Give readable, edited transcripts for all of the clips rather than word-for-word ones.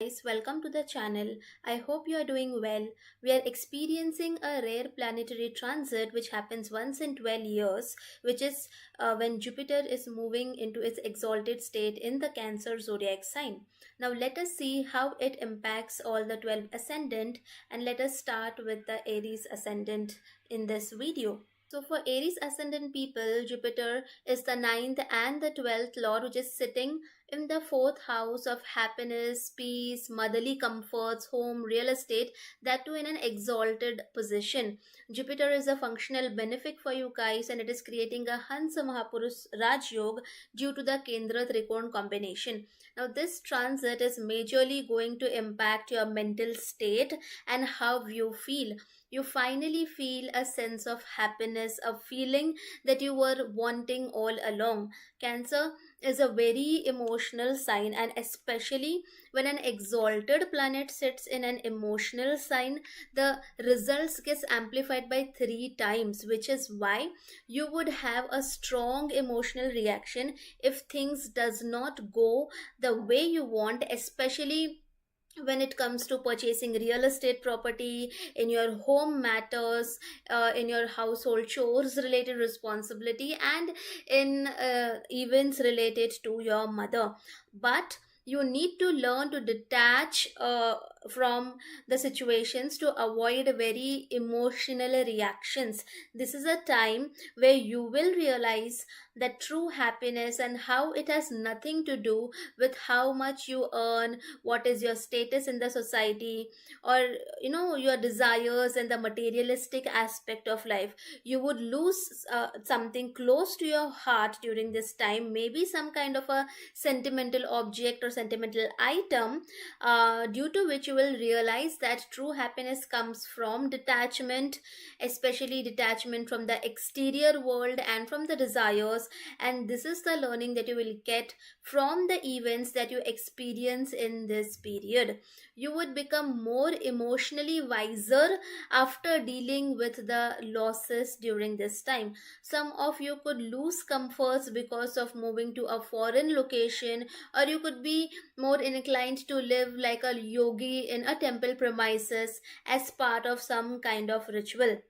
Guys, welcome to the channel. I hope you are doing well. We are experiencing a rare planetary transit which happens once in 12 years, which is when Jupiter is moving into its exalted state in the Cancer Zodiac Sign. Now, let us see how it impacts all the 12 ascendant, and let us start with the Aries ascendant in this video. So for Aries ascendant people, Jupiter is the ninth and the 12th lord, which is sitting in the fourth house of happiness, peace, motherly comforts, home, real estate, that too in an exalted position. Jupiter is a functional benefic for you guys, and it is creating a Hansa Mahapurush Raj Yoga due to the Kendra Trikon combination. Now, this transit is majorly going to impact your mental state and how you feel. You finally feel a sense of happiness, a feeling that you were wanting all along. Cancer is a very emotional sign, and especially when an exalted planet sits in an emotional sign, the results gets amplified by 3 times, which is why you would have a strong emotional reaction if things does not go the way you want, especially when it comes to purchasing real estate property, in your home matters, in your household chores related responsibility, and in events related to your mother. But you need to learn to detach from the situations to avoid very emotional reactions. This is a time where you will realize that true happiness and how it has nothing to do with how much you earn, what is your status in the society, or your desires and the materialistic aspect of life. You would lose something close to your heart during this time, maybe some kind of a sentimental object or sentimental item, due to which you will realize that true happiness comes from detachment, especially detachment from the exterior world and from the desires. And this is the learning that you will get from the events that you experience in this period. You would become more emotionally wiser after dealing with the losses during this time. Some of you could lose comforts because of moving to a foreign location, or you could be more inclined to live like a yogi in a temple premises as part of some kind of ritual.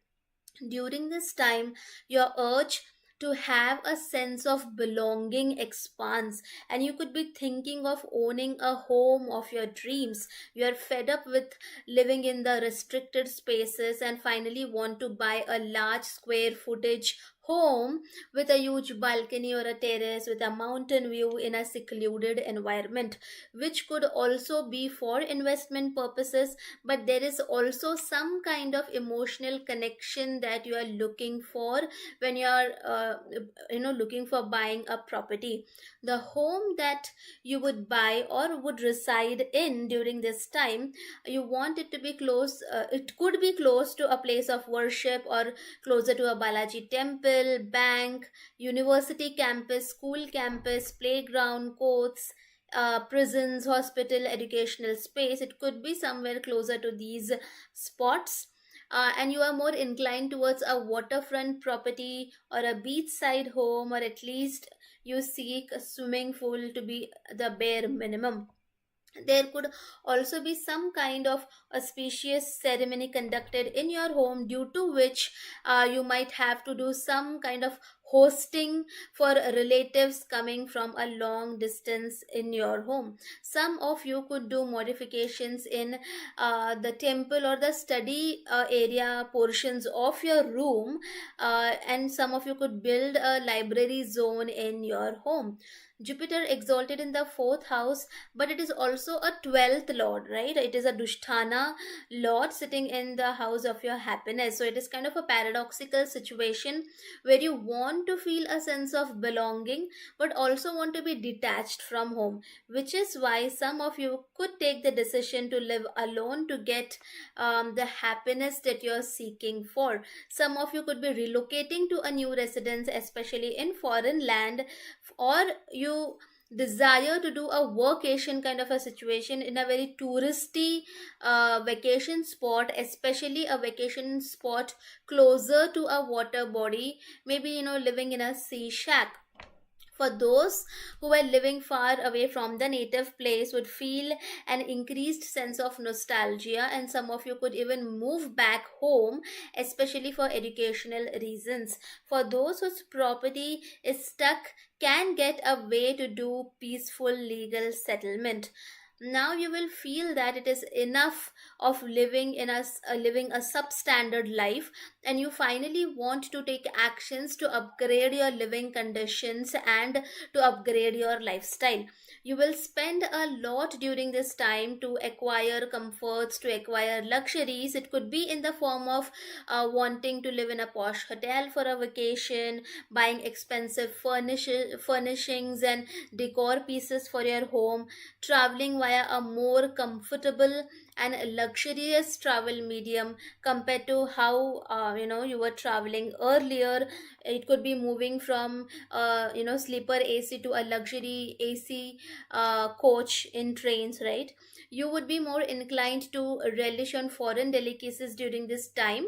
During this time, your urge to have a sense of belonging expands, and you could be thinking of owning a home of your dreams. You are fed up with living in the restricted spaces and finally want to buy a large square footage home with a huge balcony or a terrace with a mountain view in a secluded environment, which could also be for investment purposes. But there is also some kind of emotional connection that you are looking for when you are looking for buying a property. The home that you would buy or would reside in during this time, you want it to be close, it could be close to a place of worship, or closer to a Balaji temple, bank, university campus, school campus, playground, courts, prisons, hospital, educational space. It could be somewhere closer to these spots. And you are more inclined towards a waterfront property or a beachside home, or at least you seek a swimming pool to be the bare minimum. There could also be some kind of auspicious ceremony conducted in your home, due to which you might have to do some kind of hosting for relatives coming from a long distance in your home. Some of you could do modifications in the temple or the study area portions of your room, and some of you could build a library zone in your home. Jupiter exalted in the fourth house, but it is also a 12th lord, right? It is a Dushtana lord sitting in the house of your happiness. So it is kind of a paradoxical situation where you want to feel a sense of belonging but also want to be detached from home, which is why some of you could take the decision to live alone to get the happiness that you're seeking for. Some of you could be relocating to a new residence, especially in foreign land, or you desire to do a workation kind of a situation in a very touristy vacation spot, especially a vacation spot closer to a water body, maybe living in a sea shack. For those who are living far away from the native place would feel an increased sense of nostalgia, and some of you could even move back home, especially for educational reasons. For those whose property is stuck, can get a way to do peaceful legal settlement. Now you will feel that it is enough of living in living a substandard life, and you finally want to take actions to upgrade your living conditions and to upgrade your lifestyle. You will spend a lot during this time to acquire comforts, to acquire luxuries. It could be in the form of wanting to live in a posh hotel for a vacation, buying expensive furnishings and decor pieces for your home, traveling via a more comfortable and luxurious travel medium compared to how you were traveling earlier. It could be moving from sleeper AC to a luxury AC coach in trains, right? You would be more inclined to relish on foreign delicacies during this time,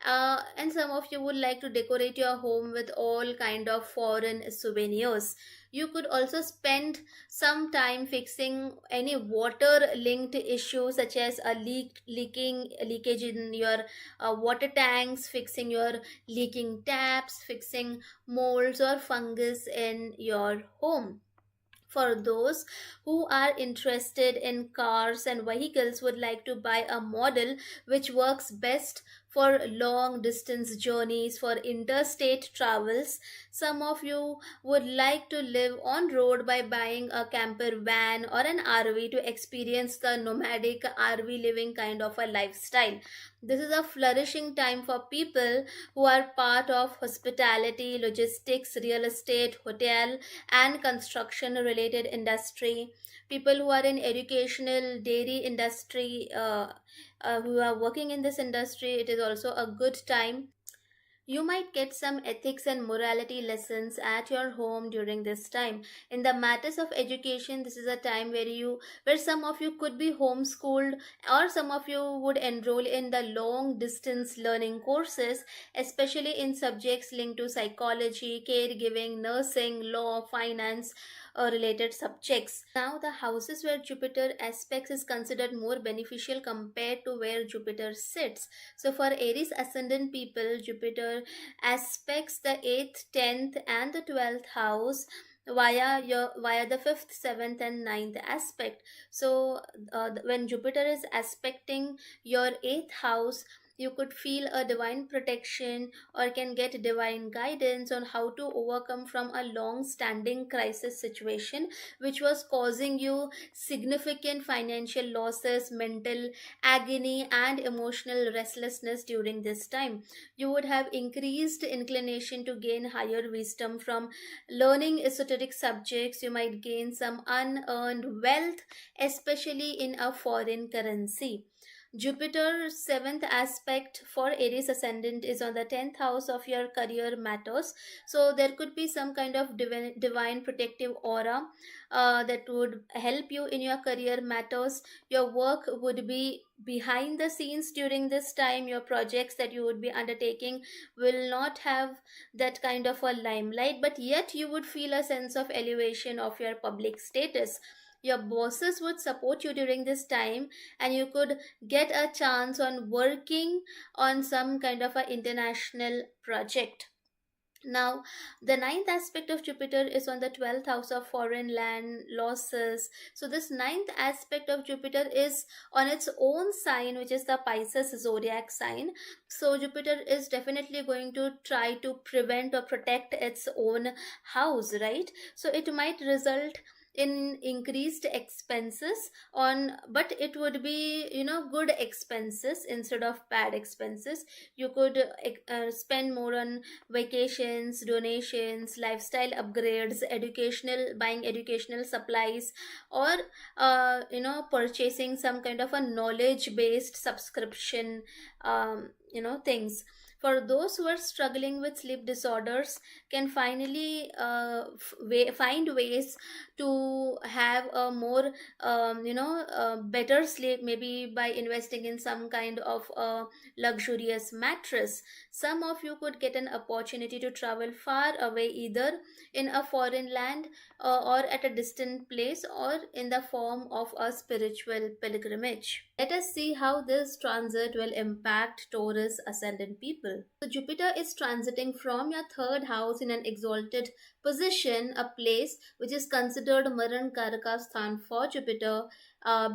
and some of you would like to decorate your home with all kind of foreign souvenirs. You could also spend some time fixing any water linked issues, such as a leakage in your water tanks, fixing your leaking taps, fixing molds or fungus in your home. For those who are interested in cars and vehicles, would like to buy a model which works best for long distance journeys, for interstate travels. Some of you would like to live on road by buying a camper van or an RV to experience the nomadic RV living kind of a lifestyle. This is a flourishing time for people who are part of hospitality, logistics, real estate, hotel and construction related industry. People who are in educational dairy industry, who are working in this industry, it is also a good time. You might get some ethics and morality lessons at your home during this time. In the matters of education, this is a time where some of you could be homeschooled, or some of you would enroll in the long distance learning courses, especially in subjects linked to psychology, caregiving, nursing, law, finance, related subjects. Now, the houses where Jupiter aspects is considered more beneficial compared to where Jupiter sits. So, for Aries ascendant people, Jupiter aspects the 8th, 10th, and the 12th house via the 5th, 7th, and ninth aspect. So, when Jupiter is aspecting your 8th house, you could feel a divine protection or can get divine guidance on how to overcome from a long standing crisis situation which was causing you significant financial losses, mental agony, and emotional restlessness during this time. You would have increased inclination to gain higher wisdom from learning esoteric subjects. You might gain some unearned wealth, especially in a foreign currency. Jupiter's seventh aspect for Aries ascendant is on the 10th house of your career matters. So, there could be some kind of divine protective aura that would help you in your career matters. Your work would be behind the scenes during this time. Your projects that you would be undertaking will not have that kind of a limelight, but yet you would feel a sense of elevation of your public status. Your bosses would support you during this time, and you could get a chance on working on some kind of a international project. Now, the ninth aspect of Jupiter is on the 12th house of foreign land losses. So, this ninth aspect of Jupiter is on its own sign, which is the Pisces zodiac sign. So, Jupiter is definitely going to try to prevent or protect its own house, right? So, it might result in increased expenses on, but it would be good expenses instead of bad expenses. You could spend more on vacations, donations, lifestyle upgrades, buying educational supplies, or purchasing some kind of a knowledge based subscription things. For those who are struggling with sleep disorders, can finally find ways to have a more better sleep, maybe by investing in some kind of luxurious mattress. Some of you could get an opportunity to travel far away, either in a foreign land or at a distant place, or in the form of a spiritual pilgrimage. Let us see how this transit will impact Taurus ascendant people. So, Jupiter is transiting from your third house in an exalted position, a place which is considered Maran Karaka Sthan for Jupiter,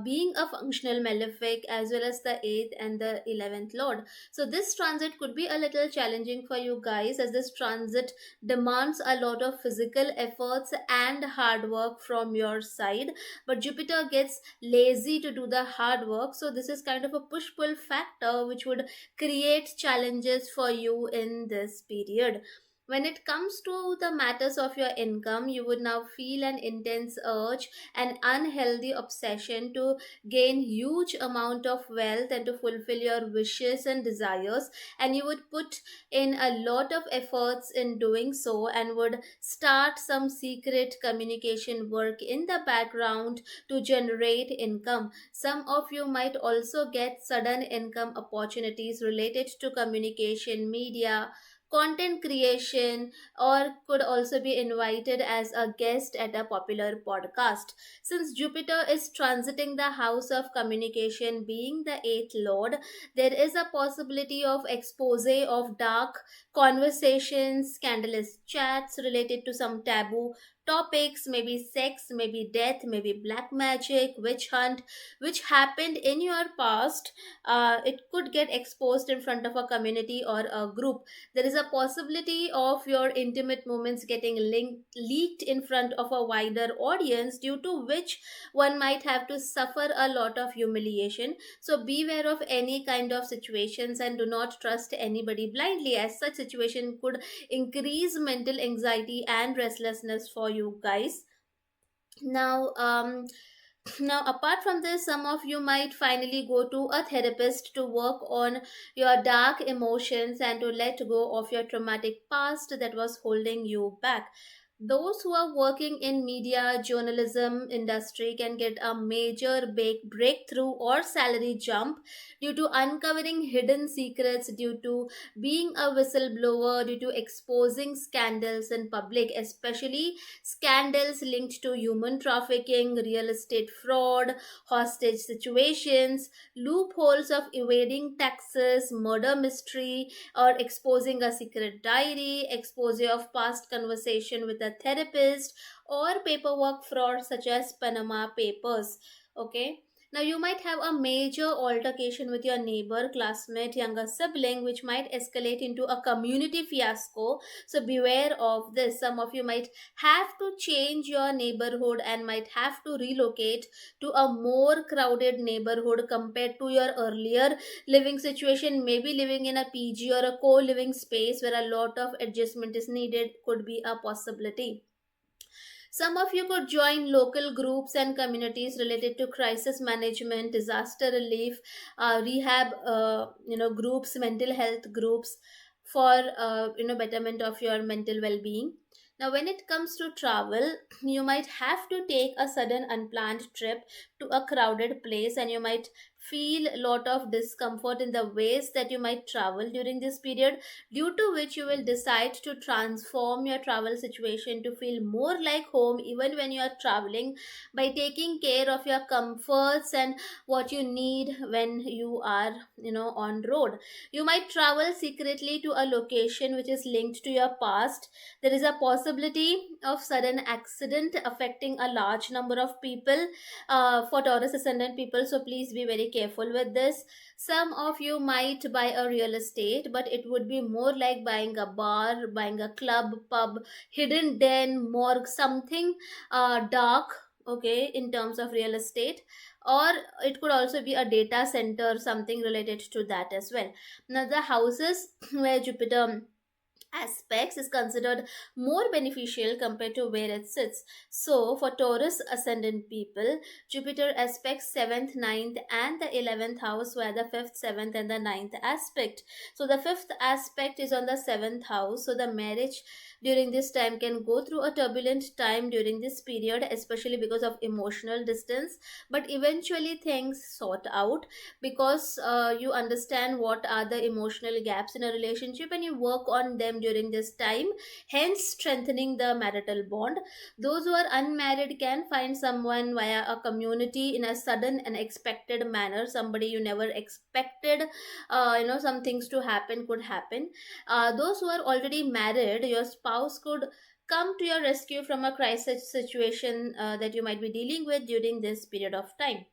being a functional malefic, as well as the 8th and the 11th Lord. So, this transit could be a little challenging for you guys, as this transit demands a lot of physical efforts and hard work from your side. But Jupiter gets lazy to do the hard work, so this is kind of a push pull factor which would create challenges for you in this period. When it comes to the matters of your income, you would now feel an intense urge, an unhealthy obsession to gain huge amount of wealth and to fulfill your wishes and desires, and you would put in a lot of efforts in doing so, and would start some secret communication work in the background to generate income. Some of you might also get sudden income opportunities related to communication, media, content creation, or could also be invited as a guest at a popular podcast. Since Jupiter is transiting the house of communication, being the 8th lord, there is a possibility of expose of dark conversations, scandalous chats related to some taboo topics, maybe sex, maybe death, maybe black magic, witch hunt, which happened in your past. It could get exposed in front of a community or a group. There is a possibility of your intimate moments getting leaked in front of a wider audience, due to which one might have to suffer a lot of humiliation. So beware of any kind of situations and do not trust anybody blindly, as such situation could increase mental anxiety and restlessness for you guys. Now, now apart from this, some of you might finally go to a therapist to work on your dark emotions and to let go of your traumatic past that was holding you back. Those who are working in media journalism industry can get a major breakthrough or salary jump due to uncovering hidden secrets, due to being a whistleblower, due to exposing scandals in public, especially scandals linked to human trafficking, real estate fraud, hostage situations, loopholes of evading taxes, murder mystery, or exposing a secret diary, expose of past conversation with a therapist, or paperwork fraud such as Panama Papers. Okay. Now, you might have a major altercation with your neighbor, classmate, younger sibling, which might escalate into a community fiasco. So, beware of this. Some of you might have to change your neighborhood and might have to relocate to a more crowded neighborhood compared to your earlier living situation. Maybe living in a PG or a co-living space where a lot of adjustment is needed could be a possibility. Some of you could join local groups and communities related to crisis management, disaster relief, rehab, groups, mental health groups, for betterment of your mental well-being. Now, when it comes to travel, you might have to take a sudden unplanned trip to a crowded place, and you might feel a lot of discomfort in the ways that you might travel during this period, due to which you will decide to transform your travel situation to feel more like home even when you are traveling, by taking care of your comforts and what you need when you are on road. You might travel secretly to a location which is linked to your past. There is a possibility of sudden accident affecting a large number of people, for Taurus ascendant people, so please be very careful with this. Some of you might buy a real estate, but it would be more like buying a bar, buying a club, pub, hidden den, morgue, something dark, okay, in terms of real estate. Or it could also be a data center, something related to that as well. Now, the houses where Jupiter aspects is considered more beneficial compared to where it sits. So, for Taurus ascendant people, Jupiter aspects 7th, ninth, and the 11th house, where the 5th, 7th, and the ninth aspect. So, the 5th aspect is on the 7th house. So, the marriage during this time can go through a turbulent time during this period, especially because of emotional distance, but eventually things sort out because you understand what are the emotional gaps in a relationship and you work on them during this time, hence strengthening the marital bond. Those who are unmarried can find someone via a community in a sudden and expected manner, somebody you never expected. Some things to happen could happen. Those who are already married, your spouse could come to your rescue from a crisis situation that you might be dealing with during this period of time.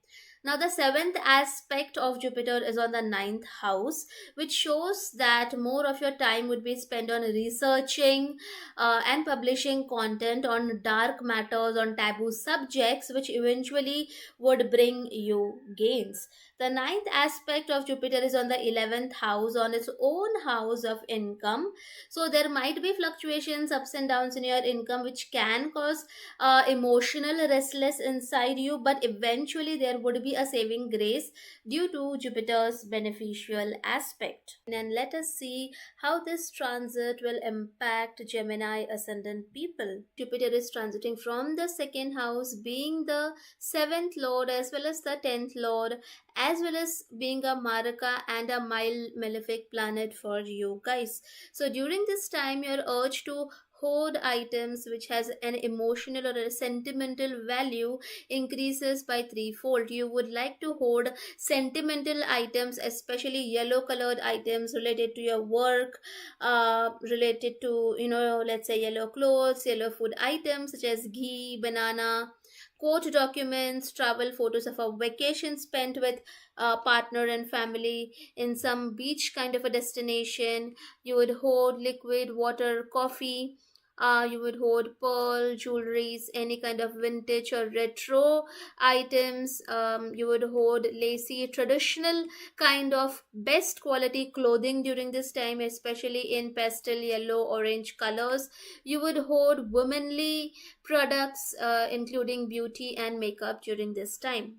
Now, the seventh aspect of Jupiter is on the ninth house, which shows that more of your time would be spent on researching and publishing content on dark matters, on taboo subjects, which eventually would bring you gains. The ninth aspect of Jupiter is on the 11th house, on its own house of income. So, there might be fluctuations, ups and downs in your income, which can cause emotional restless inside you, but eventually there would be a saving grace due to Jupiter's beneficial aspect. And let us see how this transit will impact Gemini ascendant people. Jupiter is transiting from the second house, being the seventh lord as well as the 10th lord, as well as being a Maraka and a mild malefic planet for you guys. So during this time, your urge to hoard items which has an emotional or a sentimental value increases by threefold. You would like to hoard sentimental items, especially yellow colored items related to your work, related to, let's say yellow clothes, yellow food items such as ghee, banana, court documents, travel photos of a vacation spent with partner and family in some beach kind of a destination. You would hoard liquid water, coffee. You would hoard pearl, jewelries, any kind of vintage or retro items. You would hoard lacy, traditional kind of best quality clothing during this time, especially in pastel yellow, orange colors. You would hoard womanly products, including beauty and makeup during this time.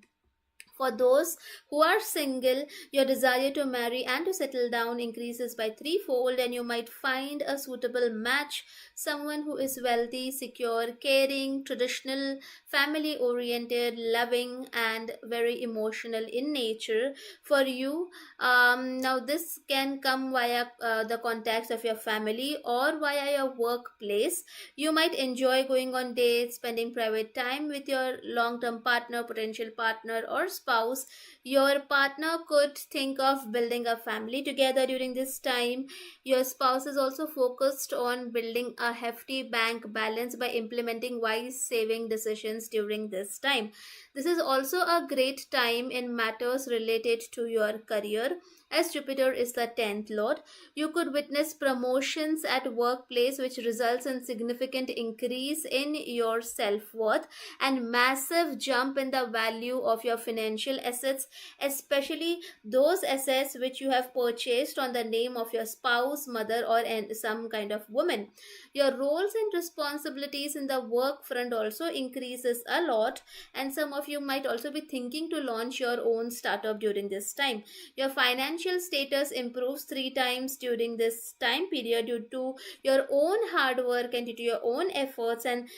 For those who are single, your desire to marry and to settle down increases by threefold, and you might find a suitable match, someone who is wealthy, secure, caring, traditional, family oriented, loving, and very emotional in nature for you. Now, this can come via the contacts of your family or via your workplace. You might enjoy going on dates, spending private time with your long term partner, potential partner, or spouse. Your partner could think of building a family together during this time. Your spouse is also focused on building a hefty bank balance by implementing wise saving decisions during this time. This is also a great time in matters related to your career. As Jupiter is the 10th lord, you could witness promotions at workplace which results in significant increase in your self-worth and massive jump in the value of your financial assets, especially those assets which you have purchased on the name of your spouse, mother, or some kind of woman. Your roles and responsibilities in the work front also increases a lot, and some of you might also be thinking to launch your own startup during this time. Your financial status improves three times during this time period due to your own hard work and due to your own efforts, and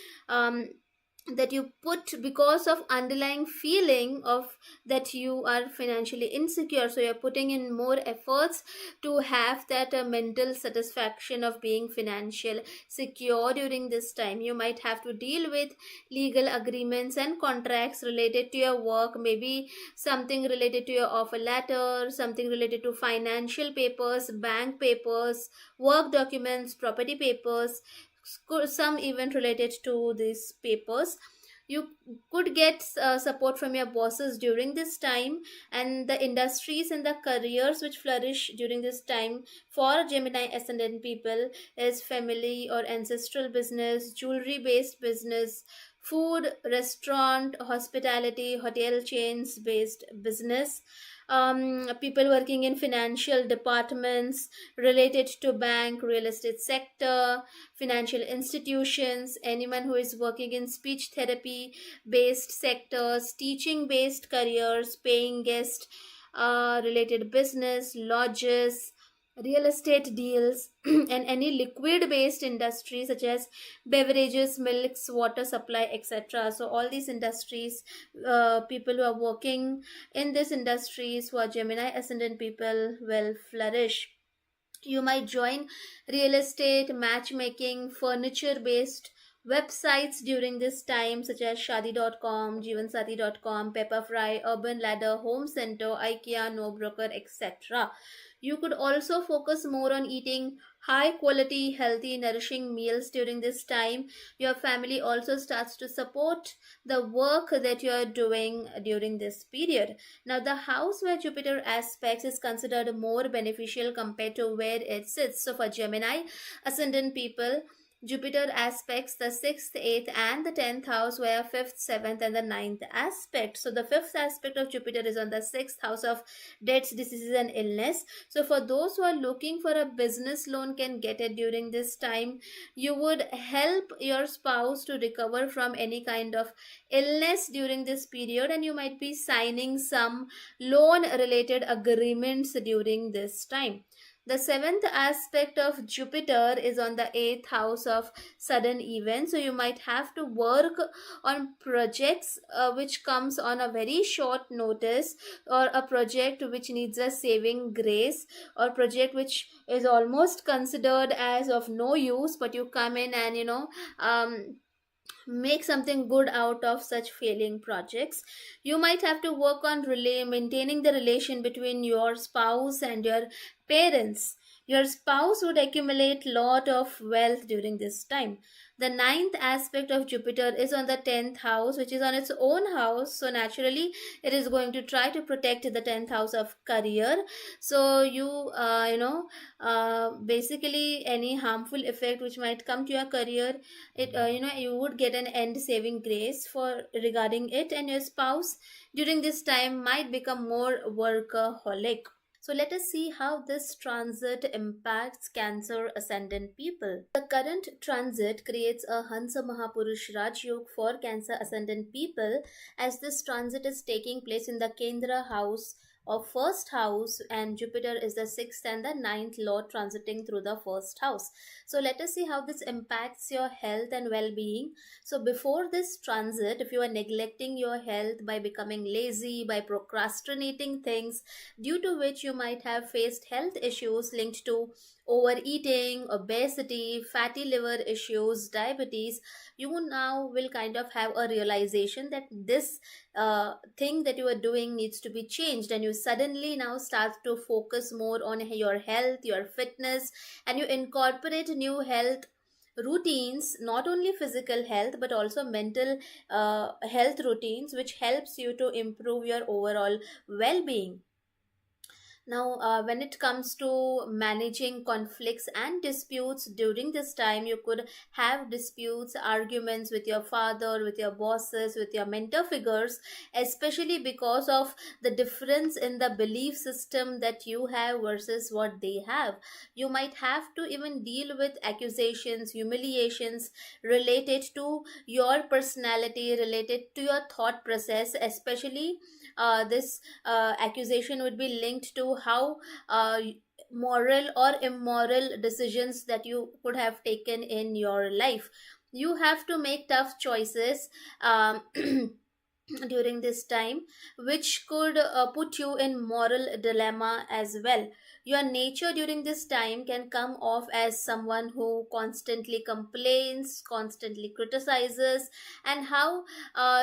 that you put because of underlying feeling of that you are financially insecure, so you're putting in more efforts to have that mental satisfaction of being financial secure during this time. You might have to deal with legal agreements and contracts related to your work, maybe something related to your offer letter, something related to financial papers, bank papers, work documents, property papers, some event related to these papers. You could get support from your bosses during this time, and the industries and the careers which flourish during this time for Gemini ascendant people is family or ancestral business, jewelry based business, food, restaurant, hospitality, hotel chains based business, people working in financial departments related to bank, real estate sector, financial institutions, anyone who is working in speech therapy based sectors, teaching based careers, paying guest related business, lodges, real estate deals, and any liquid based industry such as beverages, milks, water supply, etc. So all these industries, people who are working in these industries who are Gemini ascendant people will flourish. You might join real estate, matchmaking, furniture based websites during this time, such as Shadi.com, Jeevansati.com, Pepperfry, Urban Ladder, Home Center, IKEA, No Broker, etc. You could also focus more on eating high quality, healthy, nourishing meals during this time. Your family also starts to support the work that you are doing during this period. Now, the house where Jupiter aspects is considered more beneficial compared to where it sits. So, for Gemini ascendant people, Jupiter aspects the 6th, 8th, and the 10th house, where 5th, 7th, and the ninth aspect. So, the 5th aspect of Jupiter is on the 6th house of deaths, diseases, and illness. So, for those who are looking for a business loan, can get it during this time. You would help your spouse to recover from any kind of illness during this period, and you might be signing some loan related agreements during this time. The seventh aspect of Jupiter is on the eighth house of sudden events. So you might have to work on projects which comes on a very short notice, or a project which needs a saving grace, or project which is almost considered as of no use, but you come in and make something good out of such failing projects. You might have to work on maintaining the relation between your spouse and your parents. Your spouse would accumulate lot of wealth during this time. The ninth aspect of Jupiter is on the 10th house, which is on its own house, so naturally it is going to try to protect the 10th house of career. So basically any harmful effect which might come to your career, you would get an end saving grace for regarding it, and your spouse during this time might become more workaholic. So let us see how this transit impacts Cancer ascendant people. The current transit creates a Hansa Mahapurush Raj Yog for Cancer ascendant people, as this transit is taking place in the Kendra house of first house, and Jupiter is the sixth and the ninth lord transiting through the first house. So let us see how this impacts your health and well-being. So before this transit, if you are neglecting your health by becoming lazy, by procrastinating things, due to which you might have faced health issues linked to overeating, obesity, fatty liver issues, diabetes, you now will kind of have a realization that this thing that you are doing needs to be changed, and you suddenly now start to focus more on your health, your fitness, and you incorporate new health routines, not only physical health but also mental health routines, which helps you to improve your overall well-being. Now, when it comes to managing conflicts and disputes during this time, you could have disputes, arguments with your father, with your bosses, with your mentor figures, especially because of the difference in the belief system that you have versus what they have. You might have to even deal with accusations, humiliations related to your personality, related to your thought process, especially this accusation would be linked to how moral or immoral decisions that you could have taken in your life. You have to make tough choices during this time, which could put you in moral dilemma as well. Your nature during this time can come off as someone who constantly complains, constantly criticizes, and how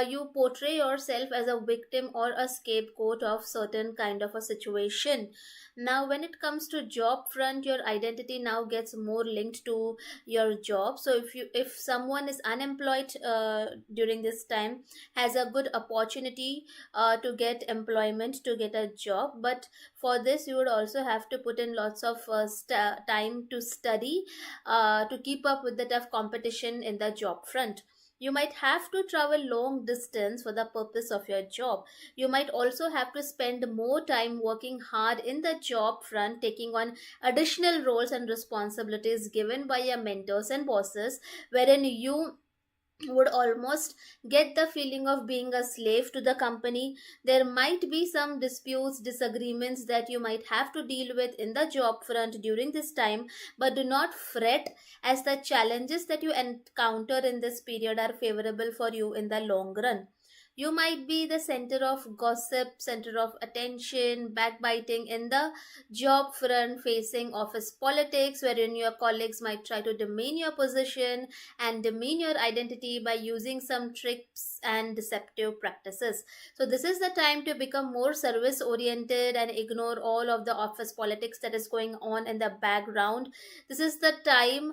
you portray yourself as a victim or a scapegoat of certain kind of a situation. Now, when it comes to job front, your identity now gets more linked to your job. So if someone is unemployed during this time, has a good opportunity to get employment, to get a job, but for this you would also have to put in lots of time to study to keep up with the tough competition in the job front. You might have to travel long distance for the purpose of your job. You might also have to spend more time working hard in the job front, taking on additional roles and responsibilities given by your mentors and bosses, wherein you would almost get the feeling of being a slave to the company. There might be some disputes, disagreements that you might have to deal with in the job front during this time, but do not fret, as the challenges that you encounter in this period are favorable for you in the long run. You might be the center of gossip, center of attention, backbiting in the job front, facing office politics, wherein your colleagues might try to demean your position and demean your identity by using some tricks and deceptive practices. So, this is the time to become more service oriented and ignore all of the office politics that is going on in the background. This is the time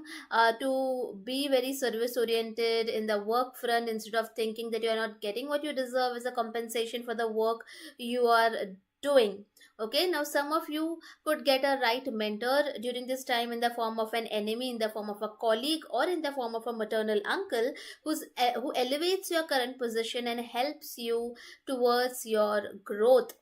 to be very service oriented in the work front, instead of thinking that you are not getting what you deserve as a compensation for the work you are doing. Okay, now some of you could get a right mentor during this time, in the form of an enemy, in the form of a colleague, or in the form of a maternal uncle who elevates your current position and helps you towards your growth.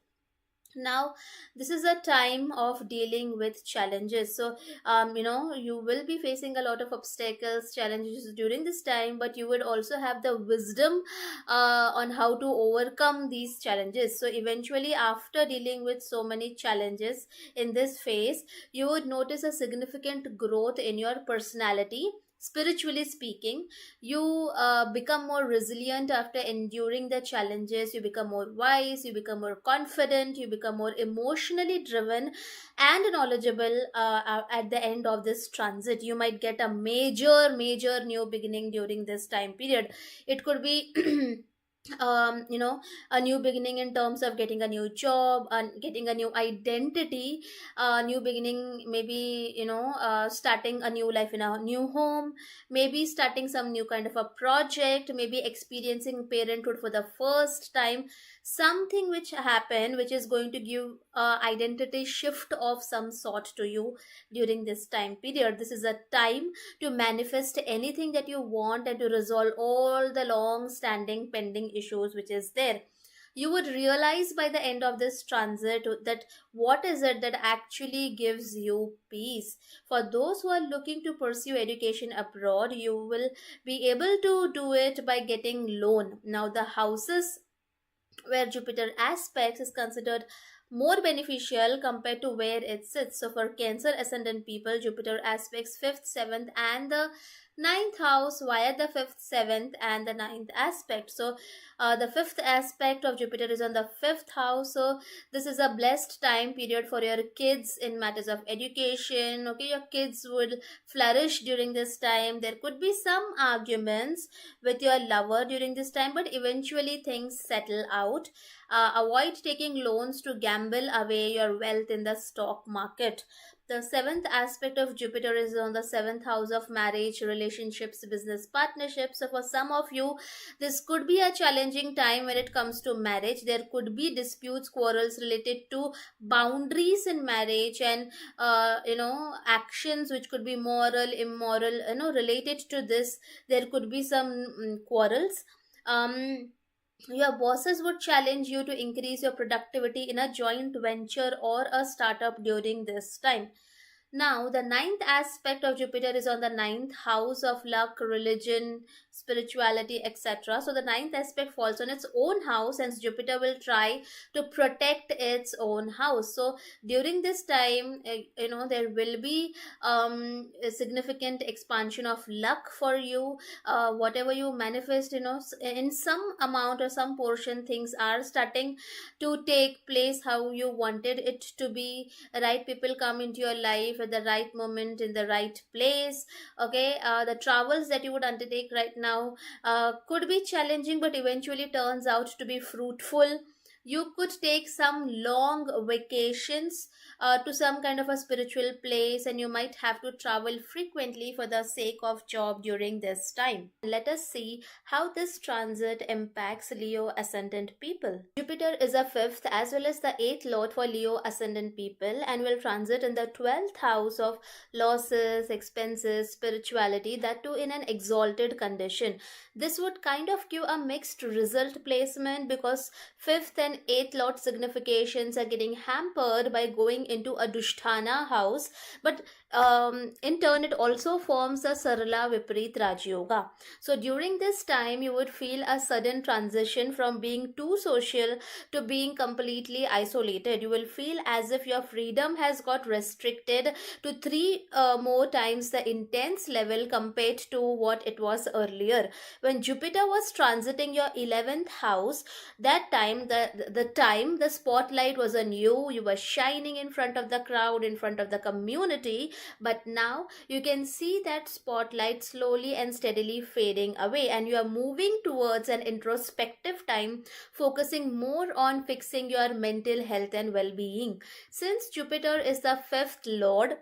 Now, this is a time of dealing with challenges. So you will be facing a lot of obstacles, challenges during this time, but you would also have the wisdom on how to overcome these challenges. So eventually, after dealing with so many challenges in this phase, you would notice a significant growth in your personality. Spiritually speaking, you become more resilient after enduring the challenges. You become more wise, you become more confident, you become more emotionally driven and knowledgeable at the end of this transit. You might get a major new beginning during this time period. It could be a new beginning in terms of getting a new job and getting a new identity, a new beginning, maybe starting a new life in a new home, maybe starting some new kind of a project, maybe experiencing parenthood for the first time. Something which happened, which is going to give a identity shift of some sort to you during this time period. This is a time to manifest anything that you want and to resolve all the long standing pending issues which is there. You would realize by the end of this transit that what is it that actually gives you peace. For those who are looking to pursue education abroad, you will be able to do it by getting loan. Now, the houses where Jupiter aspects is considered more beneficial compared to where it sits. So for Cancer ascendant people, Jupiter aspects 5th, 7th, and the ninth house via the 5th, 7th, and the ninth aspect. So the fifth aspect of Jupiter is on the fifth house. So this is a blessed time period for your kids in matters of education. Okay, your kids would flourish during this time. There could be some arguments with your lover during this time, but eventually things settle out. Avoid taking loans to gamble away your wealth in the stock market. The seventh aspect of Jupiter is on the seventh house of marriage, relationships, business partnerships. So, for some of you, this could be a challenging time when it comes to marriage. There could be disputes, quarrels related to boundaries in marriage, and actions which could be moral, immoral, related to this. There could be some quarrels. Your bosses would challenge you to increase your productivity in a joint venture or a startup during this time. Now, the ninth aspect of Jupiter is on the ninth house of luck, religion, spirituality, etc. So, the ninth aspect falls on its own house, and Jupiter will try to protect its own house. So, during this time, there will be a significant expansion of luck for you. Whatever you manifest, in some amount or some portion, things are starting to take place how you wanted it to be. Right people come into your life at the right moment in the right place. Okay, the travels that you would undertake right now could be challenging, but eventually turns out to be fruitful. You could take some long vacations to some kind of a spiritual place, and you might have to travel frequently for the sake of job during this time. Let us see how this transit impacts Leo ascendant people. Jupiter is a fifth as well as the eighth lord for Leo ascendant people and will transit in the 12th house of losses, expenses, spirituality, that too in an exalted condition. This would kind of give a mixed result placement because fifth and eighth lord significations are getting hampered by going into a Dushtana house, but in turn it also forms a Sarala Viparit Raj Yoga. So during this time, you would feel a sudden transition from being too social to being completely isolated. You will feel as if your freedom has got restricted to three more times the intense level compared to what it was earlier. When Jupiter was transiting your 11th house, that time the spotlight was on you. You were shining in front of the crowd, in front of the community, but now you can see that spotlight slowly and steadily fading away, and you are moving towards an introspective time, focusing more on fixing your mental health and well-being. Since Jupiter is the fifth lord,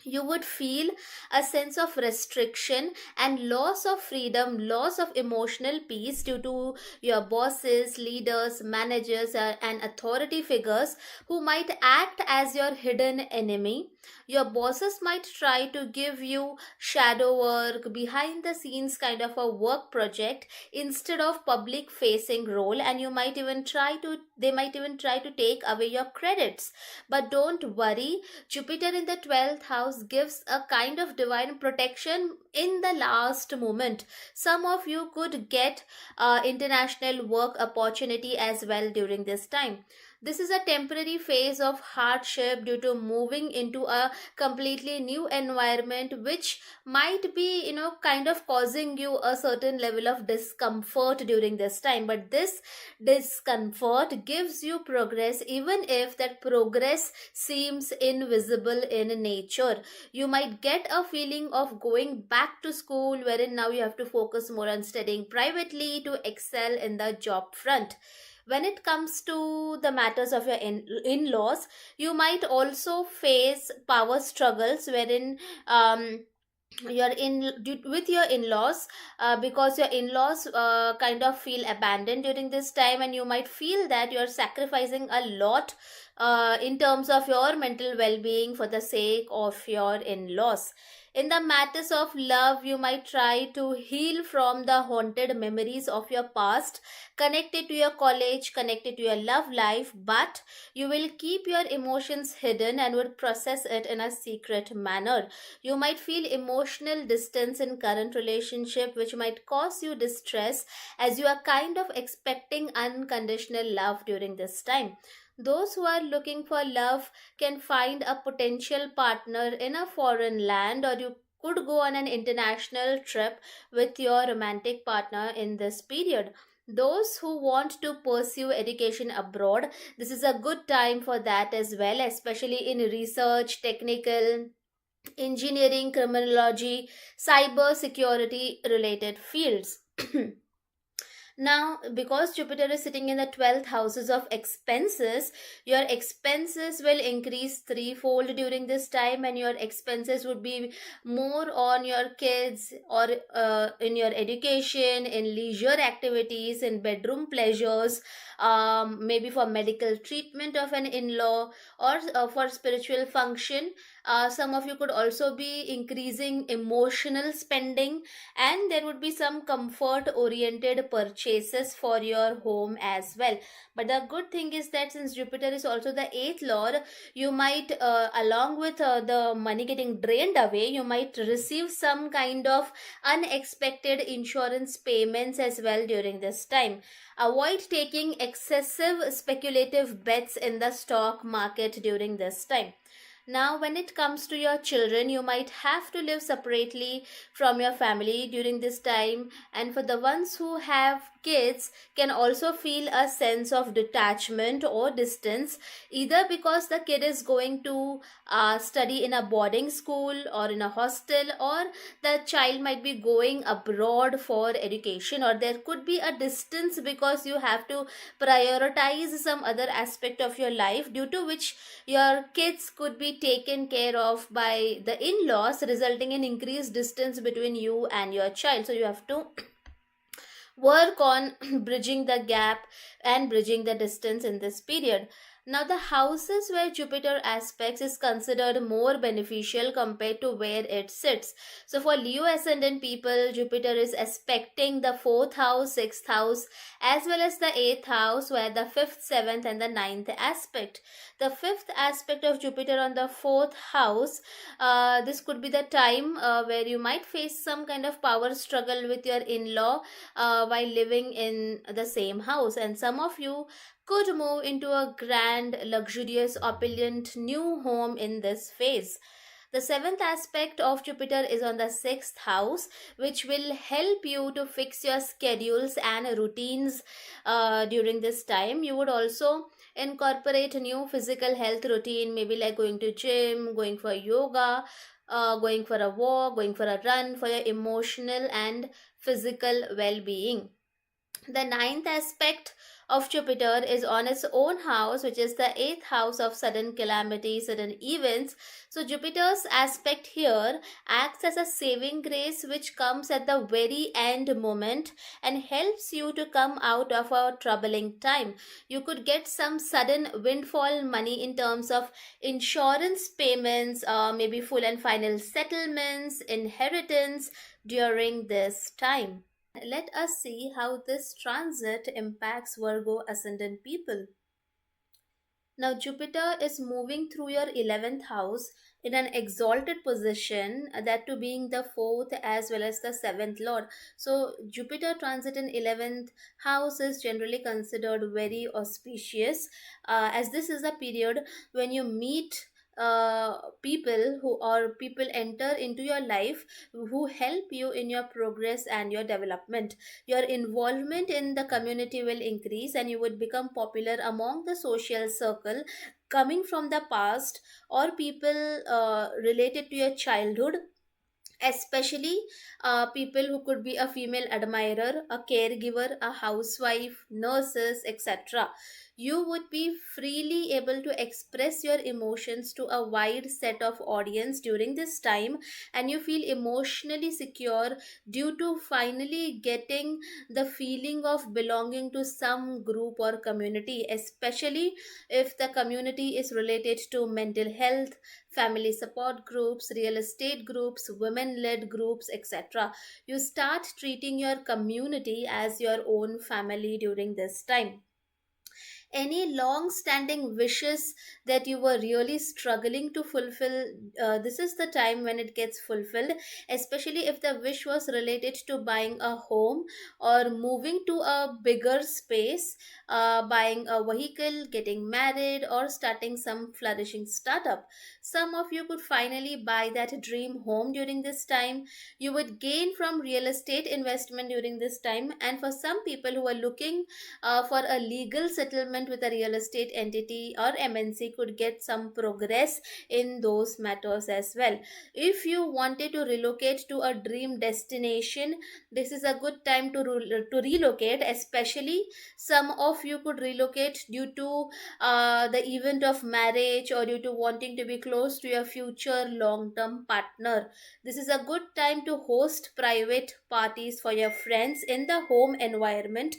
you would feel a sense of restriction and loss of freedom, loss of emotional peace due to your bosses, leaders, managers, and authority figures who might act as your hidden enemy. Your bosses might try to give you shadow work, behind the scenes kind of a work project instead of public facing role, and they might even try to take away your credits. But don't worry, Jupiter in the 12th house gives a kind of divine protection in the last moment. Some of you could get international work opportunity as well during this time. This is a temporary phase of hardship due to moving into a completely new environment, which might be, kind of causing you a certain level of discomfort during this time. But this discomfort gives you progress, even if that progress seems invisible in nature. You might get a feeling of going back to school, wherein now you have to focus more on studying privately to excel in the job front. When it comes to the matters of your in-laws, you might also face power struggles, wherein you're with your in-laws, because your in-laws kind of feel abandoned during this time, and you might feel that you're sacrificing a lot in terms of your mental well-being for the sake of your in-laws. In the matters of love, you might try to heal from the haunted memories of your past, connected to your college, connected to your love life, but you will keep your emotions hidden and would process it in a secret manner. You might feel emotional distance in current relationship, which might cause you distress as you are kind of expecting unconditional love during this time. Those who are looking for love can find a potential partner in a foreign land, or you could go on an international trip with your romantic partner in this period. Those who want to pursue education abroad, this is a good time for that as well, especially in research, technical, engineering, criminology, cyber security related fields. Now, because Jupiter is sitting in the 12th houses of expenses, your expenses will increase threefold during this time, and your expenses would be more on your kids, or in your education, in leisure activities, in bedroom pleasures, maybe for medical treatment of an in-law, or for spiritual function. Some of you could also be increasing emotional spending, and there would be some comfort oriented purchases for your home as well. But the good thing is that since Jupiter is also the eighth lord, you might along with the money getting drained away, you might receive some kind of unexpected insurance payments as well during this time. Avoid taking excessive speculative bets in the stock market during this time. Now, when it comes to your children, you might have to live separately from your family during this time. And for the ones who have kids can also feel a sense of detachment or distance, either because the kid is going to study in a boarding school or in a hostel, or the child might be going abroad for education, or there could be a distance because you have to prioritize some other aspect of your life, due to which your kids could be taken care of by the in-laws, resulting in increased distance between you and your child. So you have to work on bridging the gap and bridging the distance in this period. Now, the houses where Jupiter aspects is considered more beneficial compared to where it sits. So, for Leo ascendant people, Jupiter is aspecting the fourth house, sixth house, as well as the eighth house, where the fifth, seventh, and the ninth aspect. The fifth aspect of Jupiter on the fourth house, this could be the time where you might face some kind of power struggle with your in law while living in the same house, and some of you could move into a grand, luxurious, opulent new home in this phase. The seventh aspect of Jupiter is on the sixth house, which will help you to fix your schedules and routines during this time. You would also incorporate a new physical health routine, maybe like going to gym, going for yoga, going for a walk, going for a run, for your emotional and physical well-being. The ninth aspect of Jupiter is on its own house, which is the eighth house of sudden calamity, sudden events. So, Jupiter's aspect here acts as a saving grace which comes at the very end moment and helps you to come out of a troubling time. You could get some sudden windfall money in terms of insurance payments, maybe full and final settlements, inheritance during this time. Let us see how this transit impacts Virgo ascendant people. Now, Jupiter is moving through your 11th house in an exalted position, that to being the fourth as well as the seventh lord. So, Jupiter transit in 11th house is generally considered very auspicious, as this is a period when you meet people who, or people enter into your life who help you in your progress and your development. Your involvement in the community will increase and you would become popular among the social circle coming from the past, or people related to your childhood, especially people who could be a female admirer, a caregiver, a housewife, nurses, etc. You would be freely able to express your emotions to a wide set of audience during this time, and you feel emotionally secure due to finally getting the feeling of belonging to some group or community, especially if the community is related to mental health, family support groups, real estate groups, women led groups, etc. You start treating your community as your own family during this time. Any long standing wishes that you were really struggling to fulfill, this is the time when it gets fulfilled, especially if the wish was related to buying a home or moving to a bigger space, buying a vehicle, getting married, or starting some flourishing startup. Some of you could finally buy that dream home during this time. You would gain from real estate investment during this time, and for some people who are looking for a legal settlement with a real estate entity or MNC, could get some progress in those matters as well. If you wanted to relocate to a dream destination, this is a good time to relocate, especially some of you could relocate due to the event of marriage, or due to wanting to be close to your future long term partner. This is a good time to host private parties for your friends in the home environment.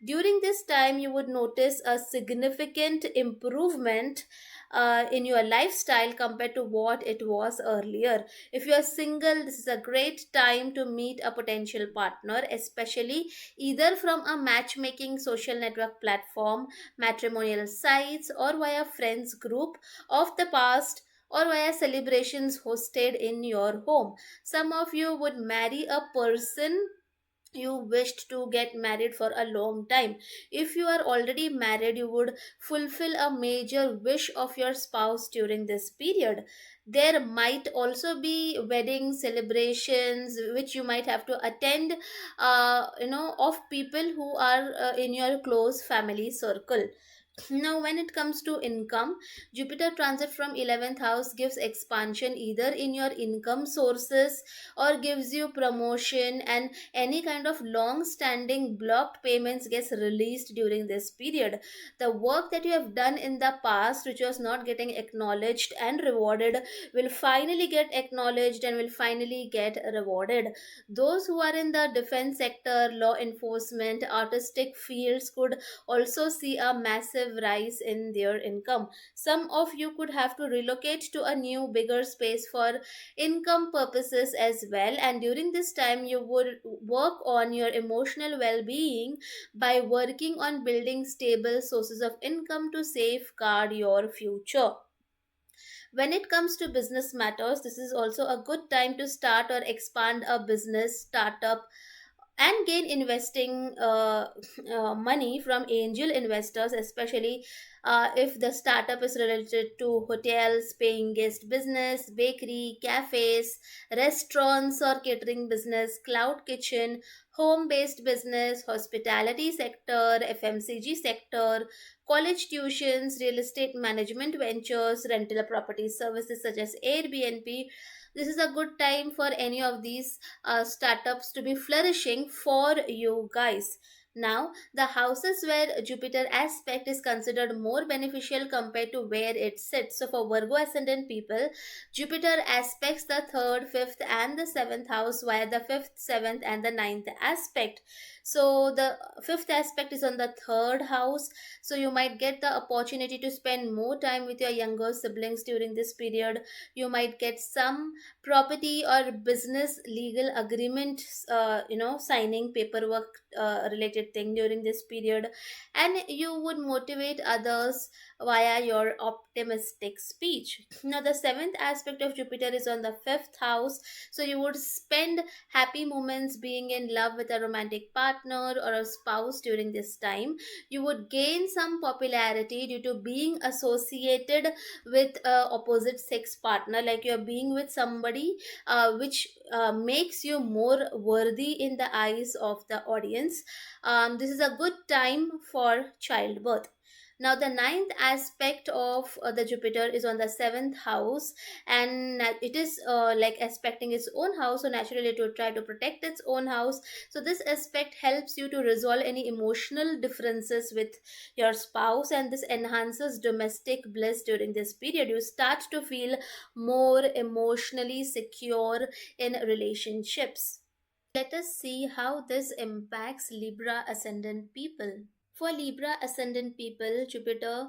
During this time, you would notice a significant improvement in your lifestyle compared to what it was earlier. If you are single, this is a great time to meet a potential partner, especially either from a matchmaking social network platform, matrimonial sites, or via friends group of the past, or via celebrations hosted in your home. Some of you would marry a person you wished to get married for a long time. If you are already married, you would fulfill a major wish of your spouse during this period. There might also be wedding celebrations which you might have to attend, of people who are in your close family circle. Now, when it comes to income, Jupiter transit from 11th house gives expansion either in your income sources or gives you promotion, and any kind of long standing blocked payments gets released during this period. The work that you have done in the past, which was not getting acknowledged and rewarded, will finally get acknowledged and will finally get rewarded. Those who are in the defense sector, law enforcement, artistic fields could also see a massive rise in their income. Some of you could have to relocate to a new, bigger space for income purposes as well. And during this time, you would work on your emotional well being by working on building stable sources of income to safeguard your future. When it comes to business matters, this is also a good time to start or expand a business startup and gain investing money from angel investors, especially if the startup is related to hotels, paying guest business, bakery, cafes, restaurants or catering business, cloud kitchen, home based business, hospitality sector, FMCG sector, college tuitions, real estate management ventures, rental property services such as Airbnb. This is a good time for any of these startups to be flourishing for you guys. Now, the houses where Jupiter aspect is considered more beneficial compared to where it sits. So, for Virgo ascendant people, Jupiter aspects the third, fifth, and the seventh house, while the fifth, seventh, and the ninth aspect. So, the fifth aspect is on the third house. So, you might get the opportunity to spend more time with your younger siblings during this period. You might get some property or business legal agreement, signing paperwork related thing during this period, and you would motivate others via your optimistic speech. Now, the seventh aspect of Jupiter is on the fifth house, so you would spend happy moments being in love with a romantic partner or a spouse during this time. You would gain some popularity due to being associated with a opposite sex partner, like you're being with somebody which makes you more worthy in the eyes of the audience. This is a good time for childbirth. Now, the ninth aspect of the Jupiter is on the seventh house, and it is like aspecting its own house, so naturally it will try to protect its own house. So, this aspect helps you to resolve any emotional differences with your spouse, and this enhances domestic bliss during this period. You start to feel more emotionally secure in relationships. Let us see how this impacts Libra ascendant people. For Libra ascendant people, Jupiter,